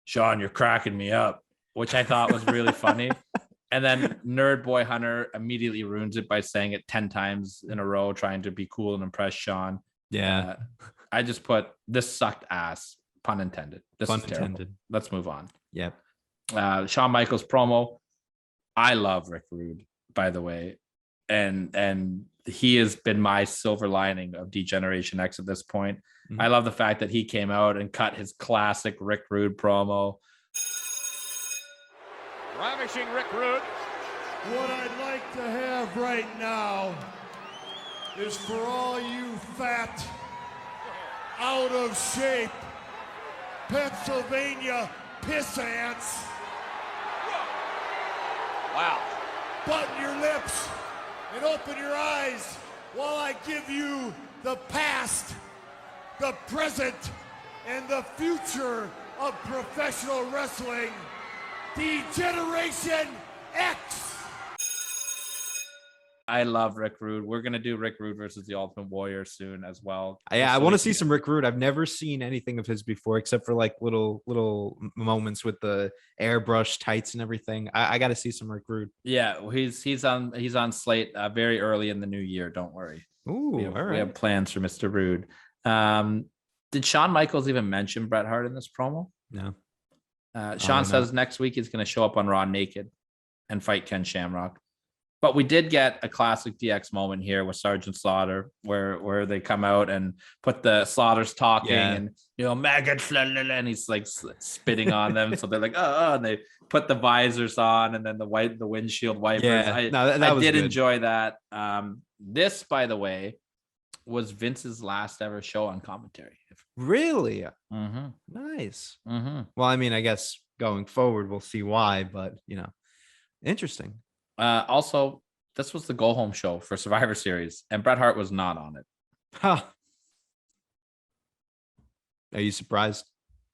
Shawn, you're cracking me up, which I thought was really funny. And then Nerd Boy Hunter immediately ruins it by saying it 10 times in a row, trying to be cool and impress Shawn. I just put, this sucked ass, pun intended. This is terrible. Let's move on. Shawn Michaels promo. I love Rick Rude, by the way. And he has been my silver lining of Degeneration X at this point. I love the fact that he came out and cut his classic Rick Rude promo. Ravishing Rick Rude. What I'd like to have right now is for all you fat, out of shape Pennsylvania piss ants. Wow. Button your lips and open your eyes while I give you the past, the present, and the future of professional wrestling. The Generation X. I love Rick Rude. We're gonna do Rick Rude versus the Ultimate Warrior soon as well. Yeah, I So want we to see can- some Rick Rude. I've never seen anything of his before, except for like little moments with the airbrush tights and everything. I got to see some Rick Rude. Yeah, he's on slate very early in the new year. Don't worry. Ooh, We have, all we right. have plans for Mr. Rude. Did Shawn Michaels even mention Bret Hart in this promo? No. Shawn no. says next week he's going to show up on Raw naked and fight Ken Shamrock. But we did get a classic DX moment here with Sergeant Slaughter, where they come out and put the Slaughters talking and maggots, and he's like spitting on them. So they're like, oh, and they put the visors on and then the windshield wipers. Yeah, I was did good. enjoy that. This, by the way, was Vince's last ever show on commentary. Really? Mm-hmm. Nice. Mm-hmm. Well, I mean, I guess going forward, we'll see why, but interesting. Also, this was the go home show for Survivor Series, and Bret Hart was not on it. Huh. Are you surprised?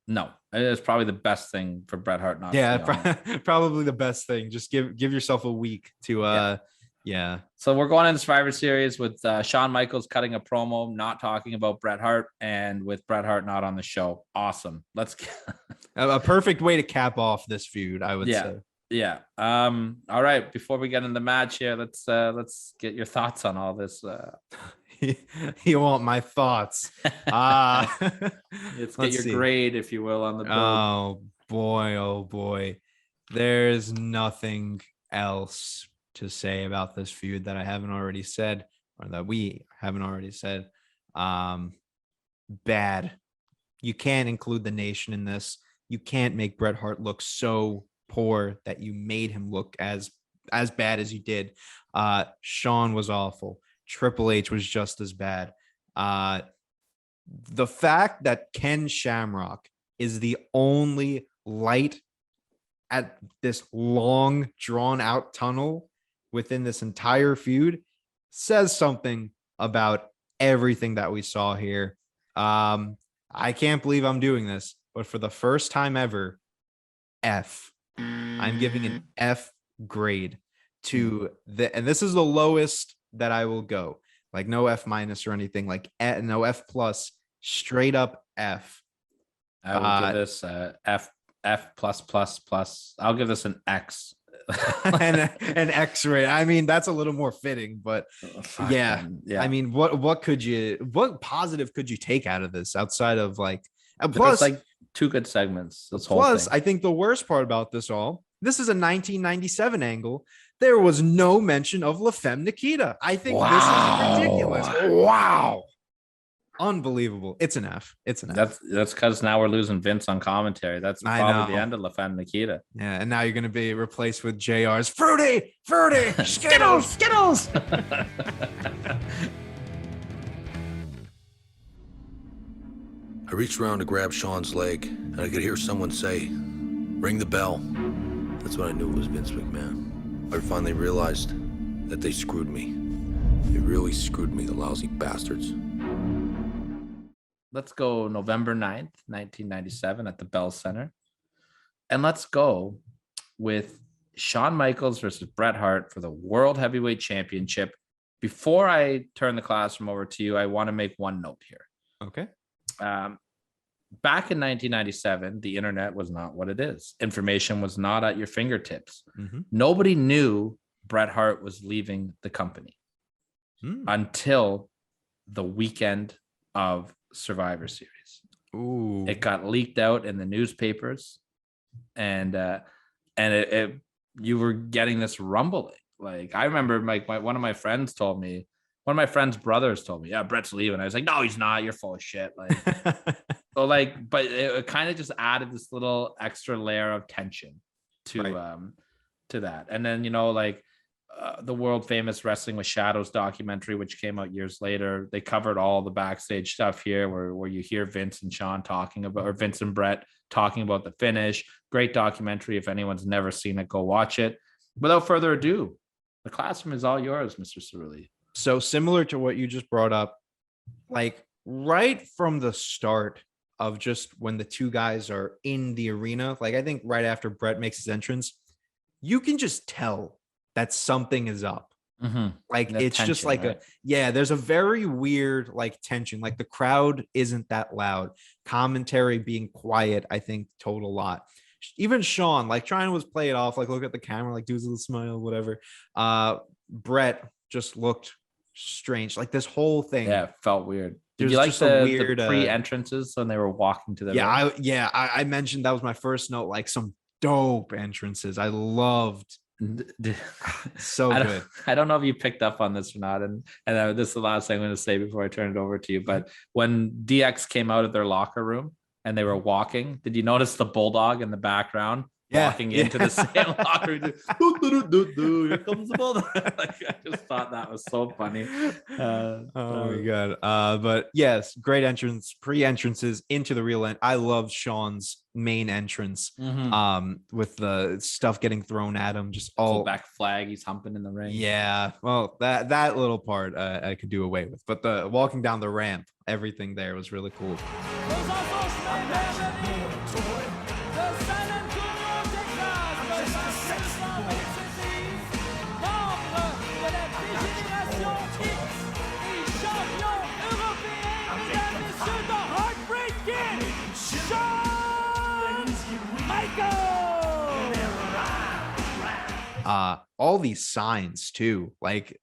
No, it is probably the best thing for Bret Hart not to be on it. Probably the best thing. Just give yourself a week to yeah. So we're going into Survivor Series with Shawn Michaels cutting a promo, not talking about Bret Hart, and with Bret Hart not on the show. Awesome. Let's get a perfect way to cap off this feud, I would say. Yeah. All right. Before we get in the match here, let's get your thoughts on all this. You want my thoughts? Let's get your grade, if you will, on the build. Oh boy. There's nothing else to say about this feud that I haven't already said, or that we haven't already said. Bad. You can't include the Nation in this. You can't make Bret Hart look so poor that you made him look as bad as you did. Shawn was awful. Triple H was just as bad. The fact that Ken Shamrock is the only light at this long drawn out tunnel within this entire feud says something about everything that we saw here. I can't believe I'm doing this, but for the first time ever, F. I'm giving an F grade to and this is the lowest that I will go. Like no F minus or anything, like no F plus, straight up F. I will give this F plus. I'll give this an X. an X-ray. I mean, that's a little more fitting, but yeah. I mean, what positive could you take out of this outside of like, plus like two good segments. Plus, I think the worst part about this is a 1997 angle. There was no mention of La Femme Nikita. I think this is ridiculous. Wow. Unbelievable. It's an F. It's an F. That's because now we're losing Vince on commentary. That's probably the end of La Femme Nikita. Yeah, and now you're going to be replaced with JR's Fruity, Skittles. I reached around to grab Shawn's leg, and I could hear someone say, "Ring the bell." That's when I knew it was Vince McMahon. I finally realized that they screwed me. They really screwed me, the lousy bastards. Let's go November 9th, 1997 at the Bell Center. And let's go with Shawn Michaels versus Bret Hart for the World Heavyweight Championship. Before I turn the classroom over to you, I want to make one note here. Okay. Back in 1997, the internet was not what it is. Information was not at your fingertips. Mm-hmm. Nobody knew Bret Hart was leaving the company until the weekend of Survivor Series. Ooh. It got leaked out in the newspapers, and you were getting this rumbling. Like I remember, one of my friends told me, one of my friend's brothers told me, "Yeah, Bret's leaving." I was like, "No, he's not. You're full of shit." Like, so but it kind of just added this little extra layer of tension to to that. And then, you know, like the world famous Wrestling with Shadows documentary, which came out years later, they covered all the backstage stuff here where you hear Vince and Sean talking about, or Vince and Bret talking about the finish. Great documentary. If anyone's never seen it, go watch it. Without further ado, the classroom is all yours, Mr. Cerulli. So similar to what you just brought up, like right from the start of just when the two guys are in the arena, like I think right after Bret makes his entrance, you can just tell that something is up. Like it's tension, just like right? There's a very weird like tension. Like the crowd isn't that loud. Commentary being quiet, I think, told a lot. Even Sean, like trying to play it off, like look at the camera, like do his little smile, whatever. Bret just looked strange. Like this whole thing, felt weird. Did you like the pre-entrances when they were walking to the ring? I mentioned that was my first note. Like some dope entrances. I loved. So good. I don't know if you picked up on this or not, and this is the last thing I'm going to say before I turn it over to you. But when DX came out of their locker room and they were walking, did you notice the bulldog in the background walking into the same locker room? Here comes the bulldog. Like, I just thought that was so funny. Oh my god! But yes, great entrance, pre-entrances into the real end. I love Sean's main entrance, with the stuff getting thrown at him, just all back flag. He's humping in the ring. Yeah, well, that little part I could do away with, but the walking down the ramp, everything there was really cool. All these signs too, like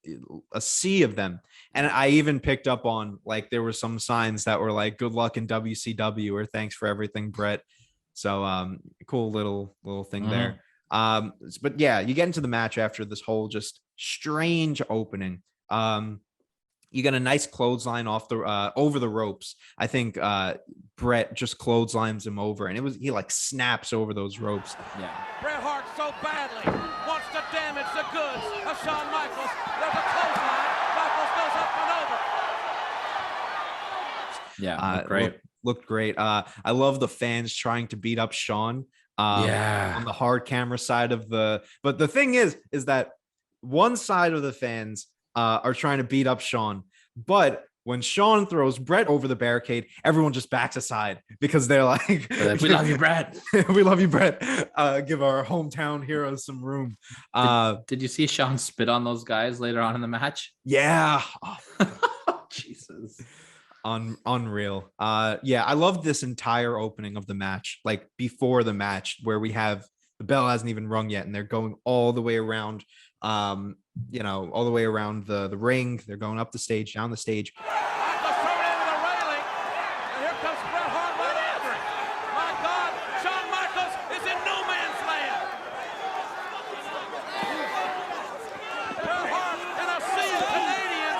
a sea of them. And I even picked up on like there were some signs that were like good luck in WCW or thanks for everything, Brett. So cool little thing there. But yeah, you get into the match after this whole just strange opening. You get a nice clothesline off the over the ropes. I think Bret just clotheslines him over, and he like snaps over those ropes. Yeah. Bret Hart so badly wants to damage the goods of Shawn Michaels. There's a clothesline. Michaels goes up and over. Yeah, great. Looked great. I love the fans trying to beat up Shawn. On the hard camera side of the. But the thing is that one side of the fans are trying to beat up Shawn, but when Shawn throws Bret over the barricade, everyone just backs aside because they're like, "We love you, Bret. We love you, Bret. Give our hometown heroes some room." Did you see Shawn spit on those guys later on in the match? Yeah. Jesus. Unreal. Yeah, I love this entire opening of the match. Like before the match, where we have the bell hasn't even rung yet, and they're going all the way around. All the way around the ring. They're going up the stage, down the stage. Michaels thrown into the railing, and here comes Bret Hart right after him. My God, Shawn Michaels is in no man's land. Bret Hart in a sea of Canadians,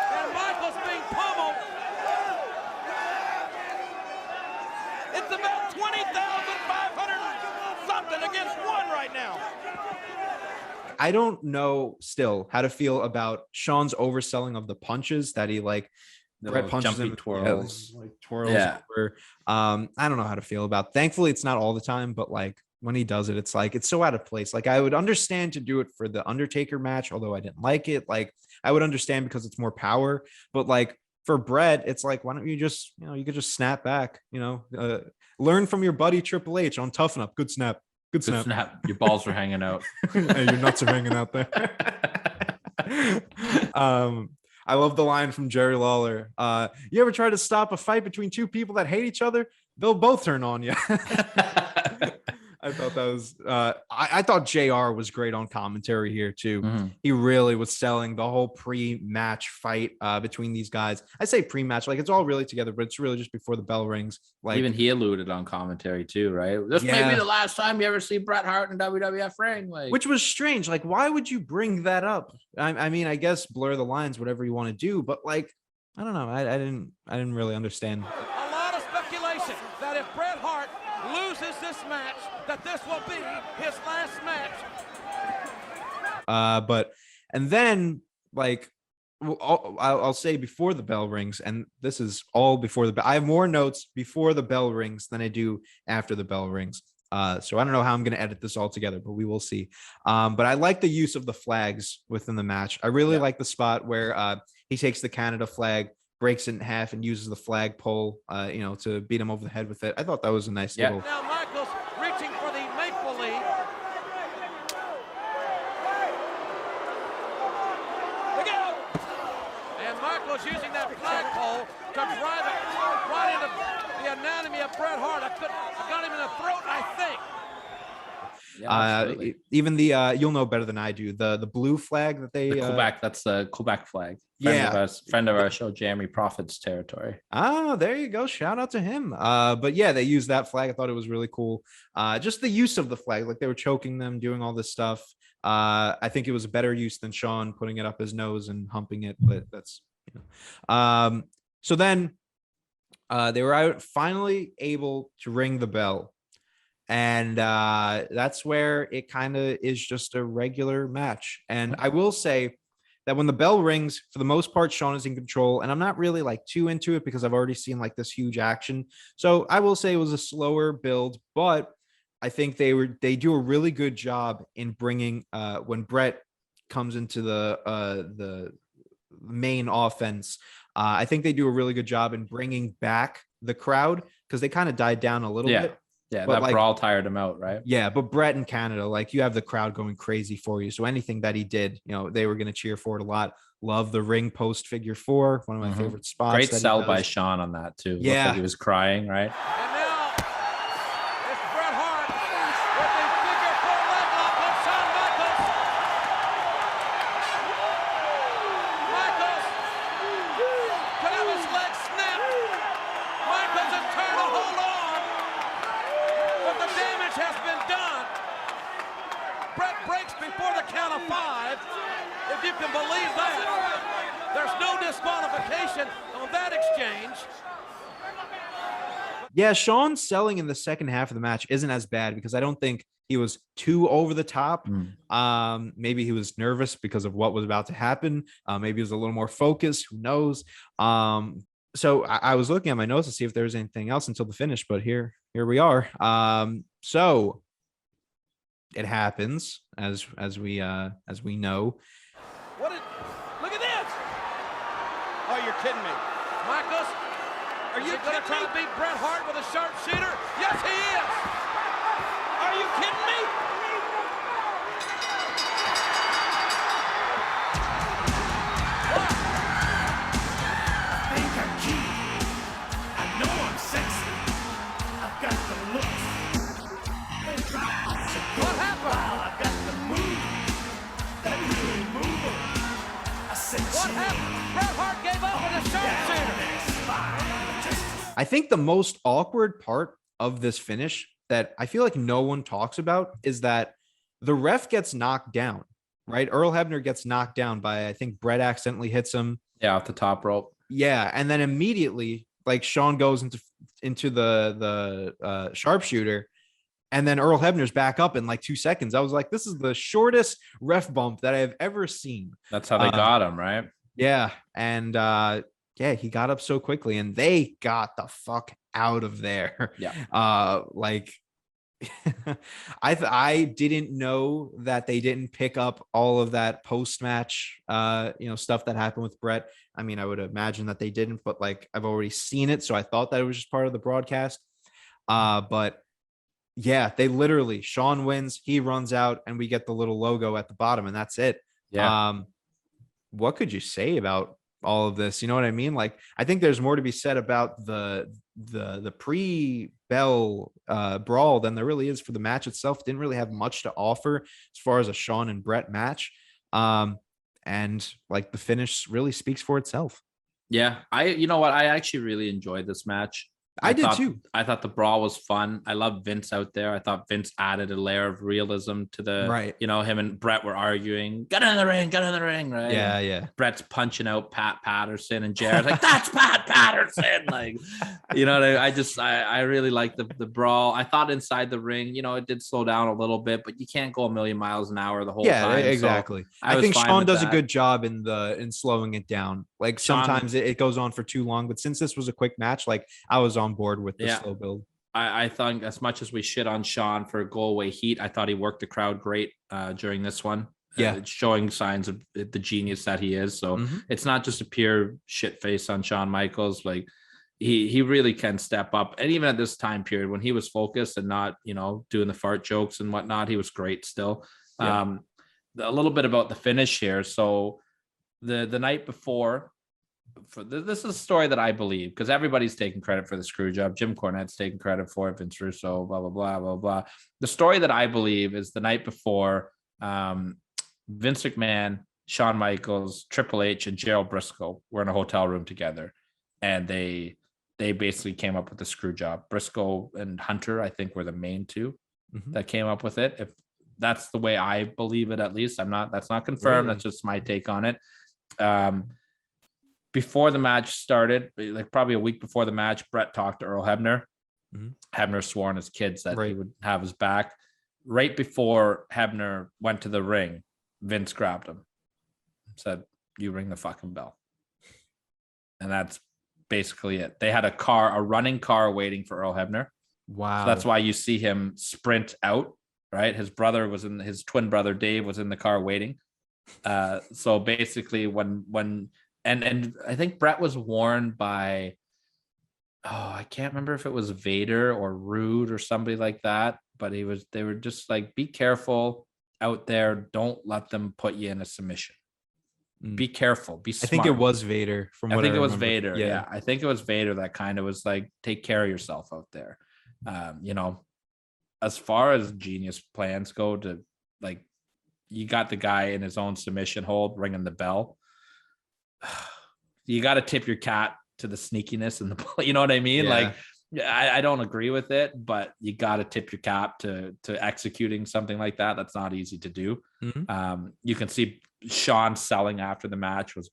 and Michaels being pummeled. It's about 20,500 something against one right now. I don't know still how to feel about Shawn's overselling of the punches that he like Bret punches him, twirls. Over. I don't know how to feel about. Thankfully, it's not all the time, but like when he does it, it's like it's so out of place. Like I would understand to do it for the Undertaker match, although I didn't like it. Like I would understand because it's more power, but like for Bret, it's like why don't you just you could just snap back, learn from your buddy Triple H on Toughen Up. Good snap. Good snap. Your balls are hanging out. Hey, your nuts are hanging out there. I love the line from Jerry Lawler. You ever try to stop a fight between two people that hate each other? They'll both turn on you. I thought that was I thought JR was great on commentary here too. He really was selling the whole pre-match fight between these guys. I say pre-match, like it's all really together, but it's really just before the bell rings. Like even he alluded on commentary too, right? This may be the last time you ever see Bret Hart in WWF ring, like which was strange. Like, why would you bring that up? I mean, I guess blur the lines, whatever you want to do, but like, I don't know. I didn't really understand. A lot of speculation that if Bret Hart loses this match, that this will be his last match But and then like I'll say before the bell rings, and this is all before the bell. I have more notes before the bell rings than I do after the bell rings. So I don't know how I'm going to edit this all together, but we will see. But I like the use of the flags within the match. I really like the spot where he takes the Canada flag, breaks it in half, and uses the flag pole, to beat him over the head with it. I thought that was a nice little. Now Michaels reaching for the maple leaf. And Michaels using that flagpole to drive it right into the anatomy of Bret Hart. I got him in the throat, I think. Even the you'll know better than I do, the blue flag that they Quebec, that's the Quebec flag. Friend of our show, Jeremy Prophet's territory. There you go, shout out to him. But yeah, they used that flag. I thought it was really cool. Just the use of the flag, like they were choking them, doing all this stuff. I think it was a better use than Shawn putting it up his nose and humping it, but that's so then they were finally able to ring the bell. And that's where it kind of is just a regular match. And I will say that when the bell rings, for the most part, Shawn is in control. And I'm not really like too into it because I've already seen like this huge action. So I will say it was a slower build, but I think they do a really good job in bringing when Bret comes into the main offense. I think they do a really good job in bringing back the crowd because they kind of died down a little bit. Yeah, but that brawl tired him out, right? Yeah, but Bret in Canada, like you have the crowd going crazy for you. So anything that he did, they were going to cheer for it a lot. Love the ring post figure 4, one of my favorite spots. Great sell by Shawn on that too. Yeah, like he was crying, right? And now it's Bret Hart with the figure 4 leg lock on Shawn Michaels. Michaels could have his leg snapped. Michaels is trying to hold on, but the damage has been done. Bret breaks before the count of 5. If you can believe that. There's no disqualification on that exchange. Yeah, Shawn selling in the second half of the match isn't as bad because I don't think he was too over the top. Maybe he was nervous because of what was about to happen. Maybe he was a little more focused. Who knows? So I was looking at my notes to see if there was anything else until the finish, but here we are. So it happens as we know. Look at this! Oh, you're kidding me. Michaels, are you going to try to beat Bret Hart with a sharpshooter? Yes, he is! Are you kidding me? What? Think I'm cute. I know I'm sexy. I've got the looks. What happened? I've got the move. That really move. I said, what happened? Bret Hart gave up with a sharpshooter. I think the most awkward part of this finish that I feel like no one talks about is that the ref gets knocked down, right? Earl Hebner gets knocked down by, I think Bret accidentally hits him. Yeah, off the top rope. Yeah, and then immediately, like Shawn goes into the sharpshooter, and then Earl Hebner's back up in like 2 seconds. I was like, this is the shortest ref bump that I've ever seen. That's how they got him, right? Yeah, and he got up so quickly, and they got the fuck out of there. Yeah. Like I didn't know that they didn't pick up all of that post-match stuff that happened with Bret. I mean, I would imagine that they didn't, but like I've already seen it, so I thought that it was just part of the broadcast. But yeah, they literally, Shawn wins, he runs out, and we get the little logo at the bottom, and that's it. Yeah. What could you say about all of this? You know what I mean? Like, I think there's more to be said about the pre-bell brawl than there really is for the match itself. Didn't really have much to offer as far as a Shawn and Bret match. And like the finish really speaks for itself. Yeah, you know what? I actually really enjoyed this match. I did thought, too. I thought the brawl was fun. I love Vince out there. I thought Vince added a layer of realism to the, Right. you know, him and Bret were arguing, get in the ring, right? Yeah, And yeah. Bret's punching out Pat Patterson, and Jared's like, that's Pat Patterson. Like, you know, I really like the brawl. I thought inside the ring, you know, it did slow down a little bit, but you can't go a million miles an hour the whole time. Exactly. So I was think fine Sean with does a that. good job in slowing it down. Like Sean- sometimes it goes on for too long, but since this was a quick match, like I was on board with the Yeah. slow build. I think as much as we shit on Sean for go away heat, I thought he worked the crowd great during this one. Yeah. Showing signs of the genius that he is. So it's not just a pure shit face on Shawn Michaels. Like he really can step up. And even at this time period when he was focused and not, you know, doing the fart jokes and whatnot, he was great still. Yeah. A little bit about the finish here. So the night before, this is a story that I believe, because everybody's taking credit for the screw job. Jim Cornette's taking credit for it, Vince Russo, blah, blah, blah, blah, blah. The story that I believe is the night before, Vince McMahon, Shawn Michaels, Triple H, and Gerald Briscoe were in a hotel room together, and they basically came up with the screw job. Briscoe and Hunter, I think, were the main two that came up with it. If that's the way I believe it, at least that's not confirmed. Really? That's just my take on it. Before the match started, like probably a week before the match, Bret talked to Earl Hebner. Hebner swore on his kids that he would have his back. Right before Hebner went to the ring, Vince grabbed him, said, "You ring the fucking bell." And that's basically it. They had a running car waiting for Earl Hebner. Wow. So that's why you see him sprint out, right? His twin brother Dave was in the car waiting. So basically when and I think Bret was warned by, I can't remember if it was Vader or Rude or somebody like that, but they were just like, be careful out there. Don't let them put you in a submission. Be careful. Be smart. I think it was Vader. I think it was Vader. Yeah. I think it was Vader that kind of was like, take care of yourself out there. You know, as far as genius plans go, to like, you got the guy in his own submission hold, ringing the bell. You got to tip your cat to the sneakiness and the, you know what I mean? Yeah. Like, I don't agree with it, but you got to tip your cap to executing something like that. That's not easy to do. You can see Sean selling after the match was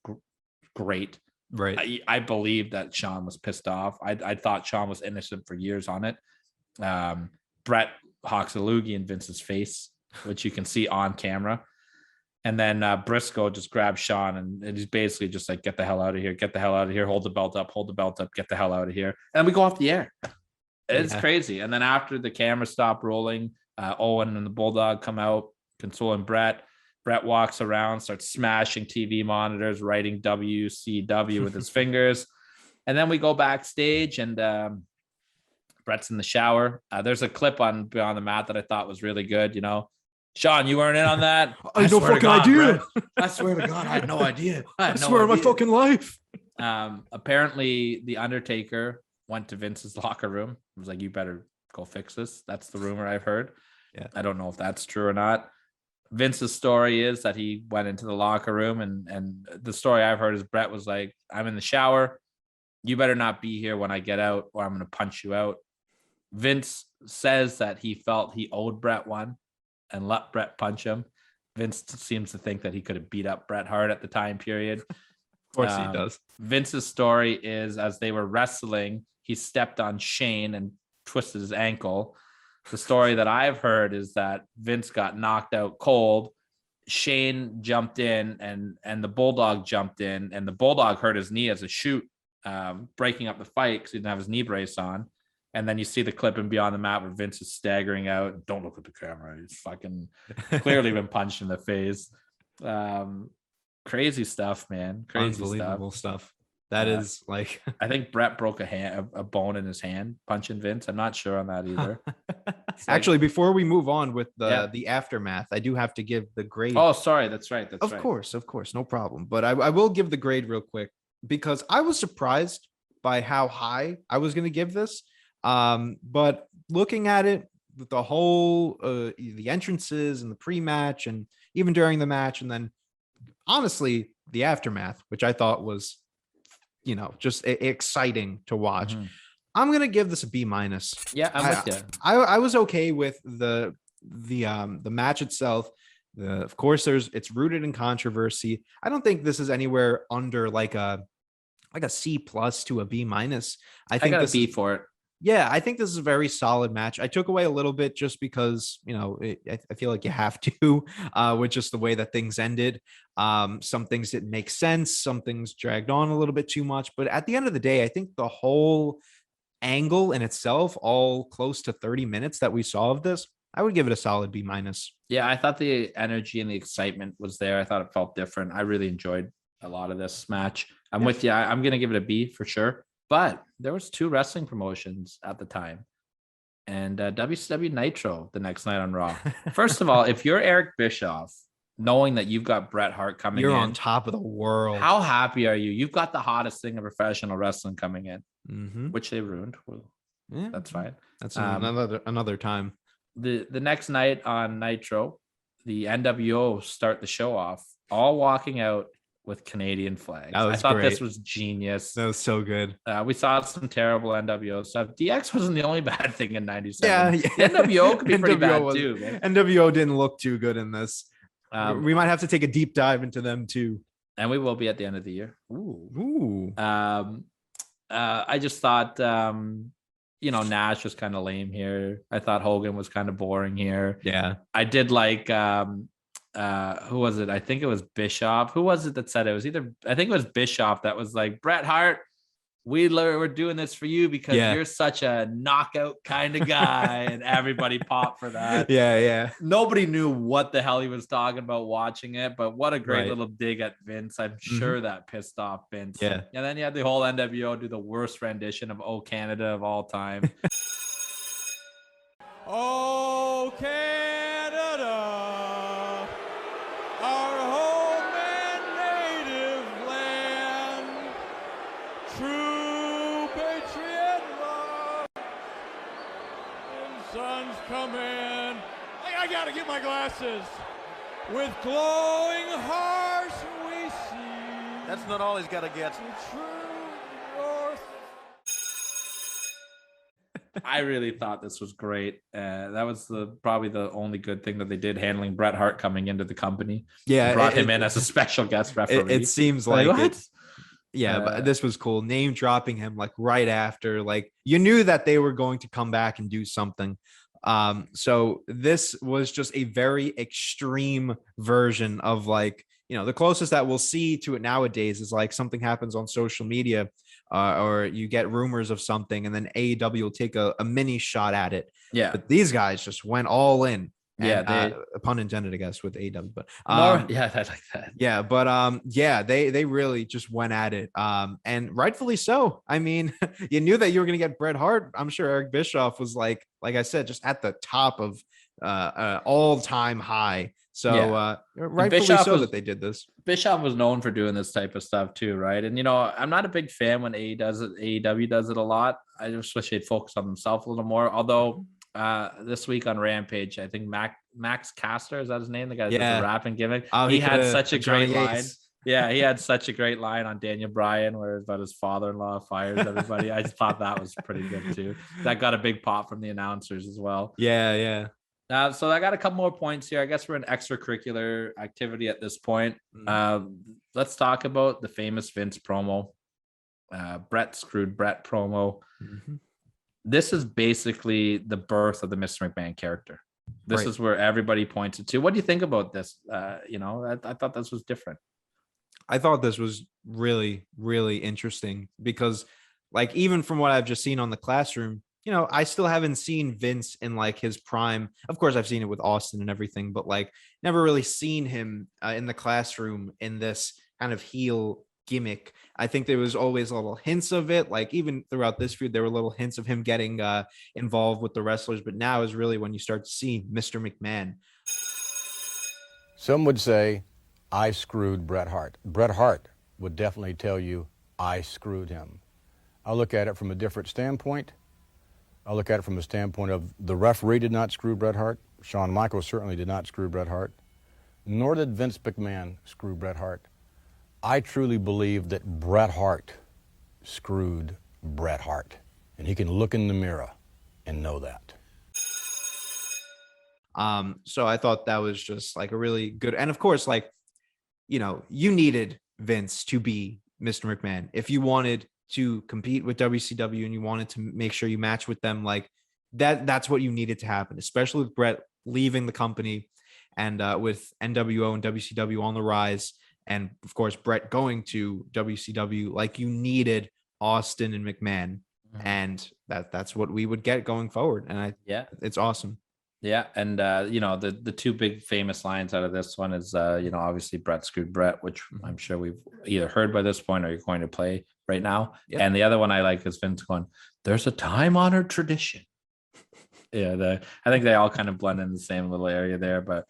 great. Right. I believe that Sean was pissed off. I thought Sean was innocent for years on it. Bret hawks a loogie in Vince's face, which you can see on camera. And then Briscoe just grabs Sean and he's basically just like, get the hell out of here, get the hell out of here, hold the belt up, get the hell out of here. And we go off the air. It's crazy. And then after the camera stopped rolling, Owen and the Bulldog come out, consoling Bret. Bret walks around, starts smashing TV monitors, writing WCW with his fingers. And then we go backstage and Bret's in the shower. There's a clip on Beyond the Mat that I thought was really good, you know. Sean, you weren't in on that? I had no fucking idea. I swear to God, I had no idea. I swear on my fucking life. Apparently, The Undertaker went to Vince's locker room. He was like, you better go fix this. That's the rumor I've heard. Yeah. I don't know if that's true or not. Vince's story is that he went into the locker room and the story I've heard is Bret was like, I'm in the shower. You better not be here when I get out or I'm going to punch you out. Vince says that he felt he owed Bret one and let Bret punch him. Vince seems to think that he could have beat up Bret Hart at the time period. Of course he does. Vince's story is as they were wrestling, he stepped on Shane and twisted his ankle. The story that I've heard is that Vince got knocked out cold. Shane jumped in and the Bulldog jumped in and the Bulldog hurt his knee as a shoot, breaking up the fight because he didn't have his knee brace on. And then you see the clip in Beyond the Mat where Vince is staggering out. Don't look at the camera. He's fucking clearly been punched in the face. Crazy stuff, man. Crazy Unbelievable stuff. That is like, I think Bret broke a bone in his hand punching Vince. I'm not sure on that either. Actually, before we move on with the aftermath, I do have to give the grade. Oh, sorry. That's right. Of course. No problem. But I will give the grade real quick because I was surprised by how high I was going to give this. But looking at it with the whole, the entrances and the pre-match and even during the match, and then honestly, the aftermath, which I thought was, you know, just exciting to watch. I'm gonna give this a B minus. Yeah, I'm with you. I was okay with the match itself. Of course, it's rooted in controversy. I don't think this is anywhere under like a C plus to a B minus. I think got a this B is, for it. yeah, I think this is a very solid match. I took away a little bit just because, I feel like you have to, with just the way that things ended. Some things didn't make sense. Some things dragged on a little bit too much. But at the end of the day, I think the whole angle in itself, all close to 30 minutes that we saw of this, I would give it a solid B minus. Yeah, I thought the energy and the excitement was there. I thought it felt different. I really enjoyed a lot of this match. I'm with you. I'm going to give it a B for sure. But there was 2 wrestling promotions at the time, and WCW Nitro the next night on Raw. First of all, if you're Eric Bischoff, knowing that you've got Bret Hart coming you're in, on top of the world. How happy are you? You've got the hottest thing of professional wrestling coming in, which they ruined. Well, that's fine. That's another time. The next night on Nitro, the NWO start the show off, all walking out with Canadian flags. I thought great. This was genius. That was so good. We saw some terrible NWO stuff. DX wasn't the only bad thing in '97. Yeah. NWO could be pretty bad too. Man. NWO didn't look too good in this. We might have to take a deep dive into them too. And we will be at the end of the year. Ooh. I just thought, Nash was kind of lame here. I thought Hogan was kind of boring here. Yeah. I did like, who was it? I think it was Bischoff. Who was it that said it? I think it was Bischoff that was like, Bret Hart, we're doing this for you because you're such a knockout kind of guy. And everybody popped for that. Yeah. Nobody knew what the hell he was talking about watching it, but what a great little dig at Vince. I'm sure that pissed off Vince. Yeah. And then you had the whole NWO do the worst rendition of Oh Canada of all time. Oh, Canada, our home and native land, true patriot love, and sun's coming. I gotta get my glasses. With glowing hearts we see. That's not all he's gotta get. The true north. I really thought this was great. That was probably the only good thing that they did, handling Bret Hart coming into the company. Yeah, brought him in as a special guest referee. It seems like what? But this was cool. Name dropping him like right after, like you knew that they were going to come back and do something. So this was just a very extreme version of like, the closest that we'll see to it nowadays is like something happens on social media. Or you get rumors of something and then AEW will take a mini shot at it. Yeah. But these guys just went all in. Yeah. Pun intended, I guess, with AEW. But I like that. Yeah. But they really just went at it. And rightfully so. I mean, you knew that you were going to get Bret Hart. I'm sure Eric Bischoff was like I said, just at the top of all-time high. So rightfully so that they did this. Bischoff was known for doing this type of stuff too, right? And I'm not a big fan when AEW does it a lot. I just wish they'd focus on themselves a little more. Although this week on Rampage, I think Max Caster, is that his name? The guy that does the rapping gimmick. He had such a great line. Yeah, he had such a great line on Daniel Bryan where about his father-in-law fires everybody. I just thought that was pretty good too. That got a big pop from the announcers as well. Yeah. So I got a couple more points here. I guess we're an extracurricular activity at this point. Let's talk about the famous Vince promo, Bret screwed Bret promo. This is basically the birth of the Mr. McMahon character. This is where everybody points it to. What do you think about this? I thought this was different. I thought this was really, really interesting because, like, even from what I've just seen on the Classroom, I still haven't seen Vince in like his prime. Of course, I've seen it with Austin and everything, but like never really seen him in the Classroom in this kind of heel gimmick. I think there was always little hints of it. Like even throughout this feud, there were little hints of him getting involved with the wrestlers. But now is really when you start to see Mr. McMahon. Some would say, I screwed Bret Hart. Bret Hart would definitely tell you, I screwed him. I look at it from a different standpoint. I look at it from the standpoint of the referee did not screw Bret Hart. Shawn Michaels certainly did not screw Bret Hart. Nor did Vince McMahon screw Bret Hart. I truly believe that Bret Hart screwed Bret Hart. And he can look in the mirror and know that. So I thought that was just like a really good, and of course, like, you know, you needed Vince to be Mr. McMahon. If you wanted to compete with WCW and you wanted to make sure you match with them, like that's what you needed to happen, especially with Bret leaving the company and with NWO and WCW on the rise. And of course, Bret going to WCW, like you needed Austin and McMahon. And that's what we would get going forward. And it's awesome. Yeah. And, you know, the two big famous lines out of this one is, you know, obviously Bret screwed Bret, which I'm sure we've either heard by this point or you're going to play right now. Yep. And the other one I like is Vince going, there's a time honored tradition. I think they all kind of blend in the same little area there, but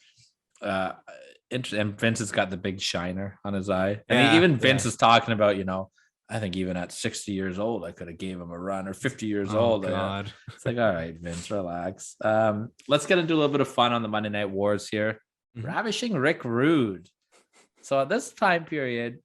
and Vince has got the big shiner on his eye. And even Vince is talking about, you know, I think even at 60 years old, I could have gave him a run, or 50 years old. God. It's like, all right, Vince, relax. Let's get into a little bit of fun on the Monday Night Wars here. Ravishing Rick Rude. So at this time period,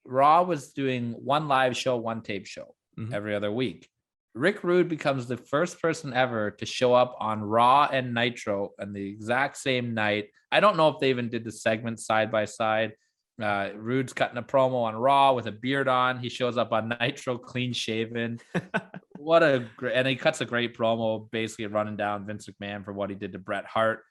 Raw was doing one live show, one tape show every other week. Rick Rude becomes the first person ever to show up on Raw and Nitro on the exact same night. I don't know if they even did the segment side by side. Rude's cutting a promo on Raw with a beard on. He shows up on Nitro clean shaven. And he cuts a great promo, basically running down Vince McMahon for what he did to Bret Hart,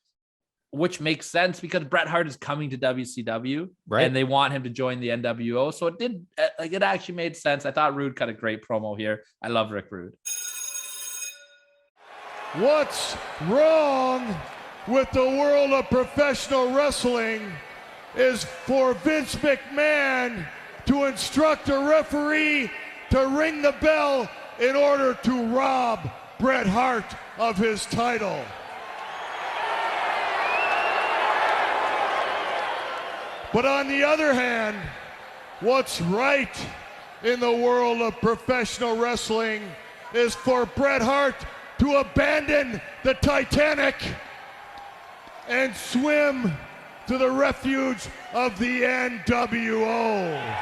which makes sense because Bret Hart is coming to WCW, right? And they want him to join the NWO. So it actually made sense. I thought Rude cut a great promo here. I love Rick Rude. What's wrong with the world of professional wrestling is for Vince McMahon to instruct a referee to ring the bell in order to rob Bret Hart of his title. But on the other hand, what's right in the world of professional wrestling is for Bret Hart to abandon the Titanic and swim to the refuge of the NWO.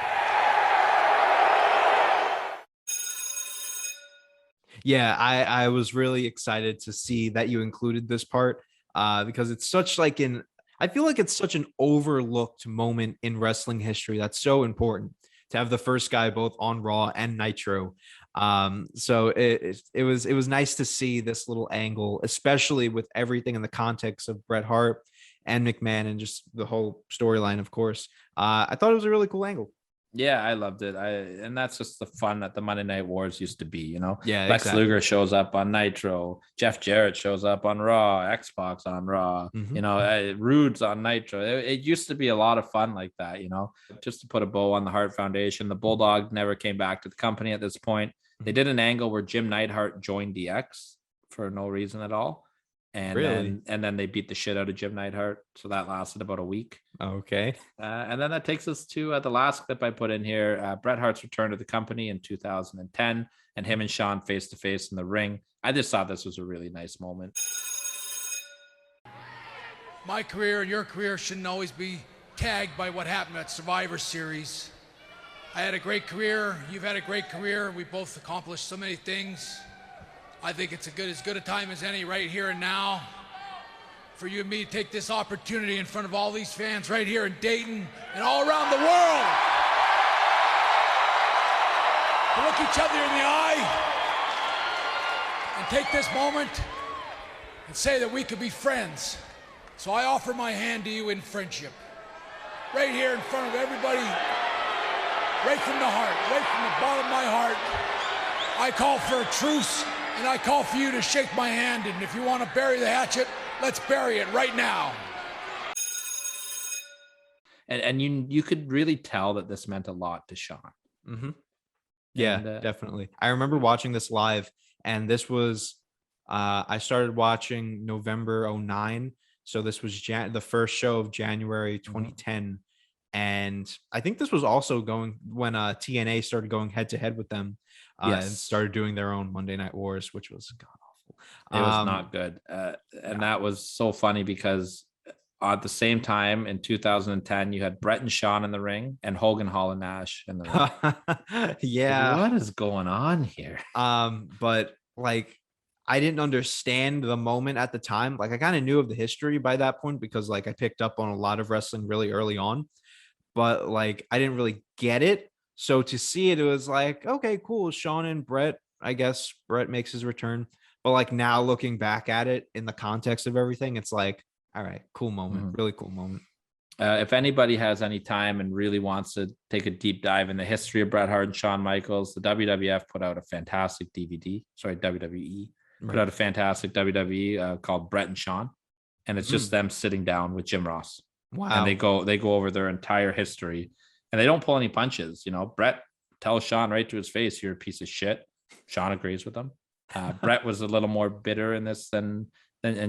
Yeah, I was really excited to see that you included this part because it's such like I feel like it's such an overlooked moment in wrestling history that's so important to have the first guy both on Raw and Nitro. So it was nice to see this little angle, especially with everything in the context of Bret Hart and McMahon and just the whole storyline, of course. I thought it was a really cool angle. Yeah, I loved it. And that's just the fun that the Monday Night Wars used to be, you know? Yeah, Lex Luger shows up on Nitro. Jeff Jarrett shows up on Raw. X-Pac on Raw. You know, Rude's on Nitro. It used to be a lot of fun like that, you know? Just to put a bow on the Hart Foundation. The Bulldog never came back to the company at this point. They did an angle where Jim Neidhart joined DX for no reason at all. And then they beat the shit out of Jim Neidhart. So that lasted about a week. Okay. And then that takes us to the last clip I put in here. Bret Hart's return to the company in 2010 and him and Shawn face to face in the ring. I just thought this was a really nice moment. My career and your career shouldn't always be tagged by what happened at Survivor Series. I had a great career. You've had a great career. We both accomplished so many things. I think it's as good a time as any right here and now for you and me to take this opportunity in front of all these fans right here in Dayton and all around the world to look each other in the eye and take this moment and say that we could be friends. So I offer my hand to you in friendship. Right here in front of everybody, right from the heart, right from the bottom of my heart, I call for a truce. And I call for you to shake my hand, and if you want to bury the hatchet, let's bury it right now. And you could really tell that this meant a lot to Shawn. Yeah, definitely. I remember watching this live, and this was I started watching November 2009, so this was the first show of January 2010, and I think this was also going when TNA started going head to head with them. And started doing their own Monday Night Wars, which was god awful. It was not good. And that was so funny because at the same time in 2010, you had Bret and Shawn in the ring and Hogan, Hall, and Nash in the ring. Yeah. What is going on here? But like, I didn't understand the moment at the time. Like, I kind of knew of the history by that point because like I picked up on a lot of wrestling really early on, but like I didn't really get it. So to see it, it was like, okay, cool. Sean and Brett, I guess Brett makes his return. But like now looking back at it in the context of everything, it's like, all right, cool moment, really cool moment. If anybody has any time and really wants to take a deep dive in the history of Bret Hart and Shawn Michaels, the WWF put out a fantastic DVD. Sorry, WWE put out a fantastic WWE called Bret and Shawn, and it's just them sitting down with Jim Ross. Wow. And they go over their entire history, and they don't pull any punches. You know, Bret tells Shawn right to his face, "You're a piece of shit." Shawn agrees with him. Bret was a little more bitter in this than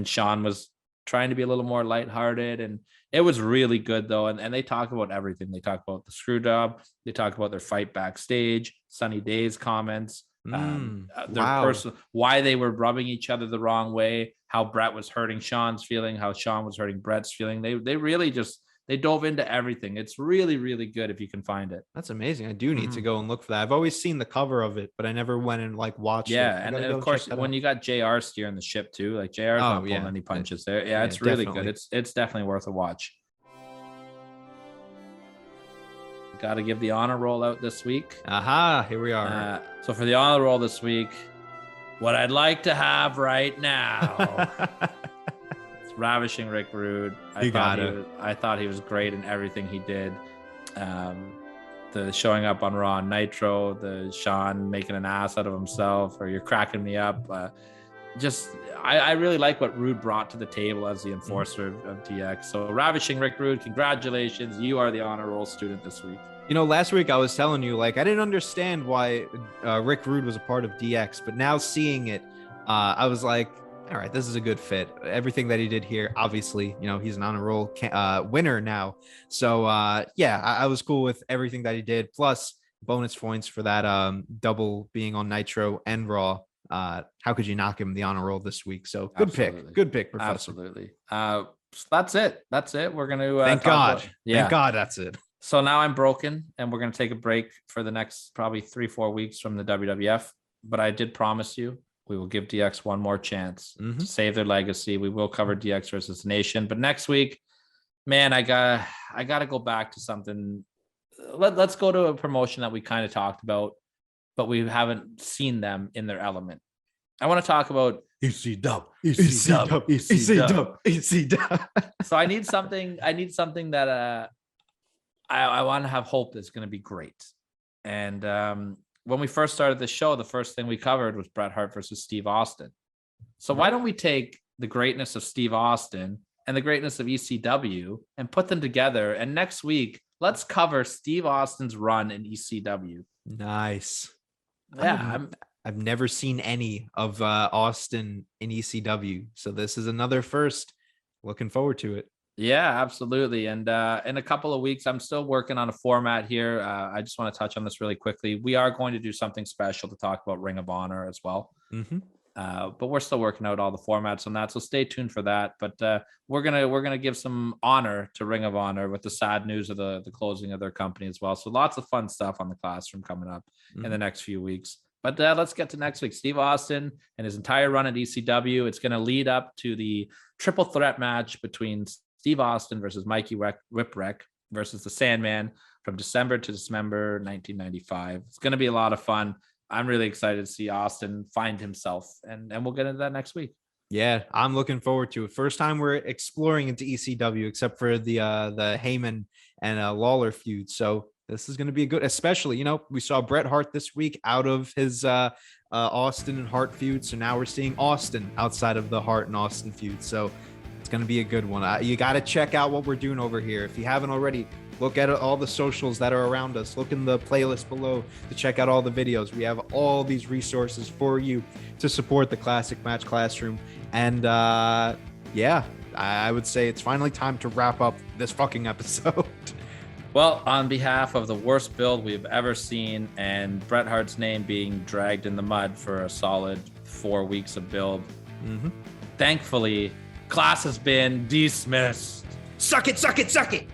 Shawn was trying to be a little more lighthearted, and it was really good though. And they talk about everything. They talk about the screw job. They talk about their fight backstage, Sunny Day's comments, their personal, why they were rubbing each other the wrong way, how Bret was hurting Shawn's feeling, how Shawn was hurting Bret's feeling. They really just, they dove into everything. It's really, really good if you can find it. That's amazing. I do need to go and look for that. I've always seen the cover of it, but I never went and like watched it. Yeah, and of course, when you got JR steering the ship too, like JR's not pulling any punches there. Yeah, it's really good. It's definitely worth a watch. Got to give the honor roll out this week. Aha, here we are. So for the honor roll this week, what I'd like to have right now. Ravishing Rick Rude. I thought he was great in everything he did. The showing up on Raw and Nitro, the Shawn making an ass out of himself, or "You're cracking me up." I really like what Rude brought to the table as the enforcer of DX. So Ravishing Rick Rude, congratulations. You are the honor roll student this week. You know, last week I was telling you, like, I didn't understand why Rick Rude was a part of DX, but now seeing it, I was like, all right, this is a good fit. Everything that he did here, obviously, you know, he's an honor roll winner now. So, yeah, I was cool with everything that he did. Plus, bonus points for that double being on Nitro and Raw. How could you knock him the honor roll this week? So, good pick, Professor. Absolutely. So that's it. We're going to thank God. Thank God that's it. So now I'm broken, and we're going to take a break for the next probably 3-4 weeks from the WWF. But I did promise you, we will give DX one more chance to save their legacy. We will cover DX versus Nation, but next week, man, I got to go back to something. Let's go to a promotion that we kind of talked about, but we haven't seen them in their element. I want to talk about ECW. So I need something that I want to have hope that's going to be great. And when we first started the show, the first thing we covered was Bret Hart versus Steve Austin. So why don't we take the greatness of Steve Austin and the greatness of ECW and put them together? And next week, let's cover Steve Austin's run in ECW. Nice. Yeah. I've never seen any of Austin in ECW. So this is another first. Looking forward to it. Yeah, absolutely. And in a couple of weeks, I'm still working on a format here. I just want to touch on this really quickly. We are going to do something special to talk about Ring of Honor as well. But we're still working out all the formats on that. So stay tuned for that. But we're gonna give some honor to Ring of Honor with the sad news of the closing of their company as well. So lots of fun stuff on the Classroom coming up in the next few weeks. But let's get to next week. Steve Austin and his entire run at ECW. It's going to lead up to the triple threat match between Steve Austin versus Mikey Whipwreck versus the Sandman from December to December 1995. It's going to be a lot of fun. I'm really excited to see Austin find himself, and we'll get into that next week. Yeah, I'm looking forward to it. First time we're exploring into ECW, except for the Heyman and Lawler feud. So this is going to be a good, especially, you know, we saw Bret Hart this week out of his Austin and Hart feud. So now we're seeing Austin outside of the Hart and Austin feud. So it's going to be a good one. You got to check out what we're doing over here. If you haven't already, look at all the socials that are around us. Look in the playlist below to check out all the videos. We have all these resources for you to support the Classic Match Classroom. And yeah, I would say it's finally time to wrap up this fucking episode. Well, on behalf of the worst build we've ever seen and Bret Hart's name being dragged in the mud for a solid 4 weeks of build, thankfully, class has been dismissed. Suck it, suck it, suck it.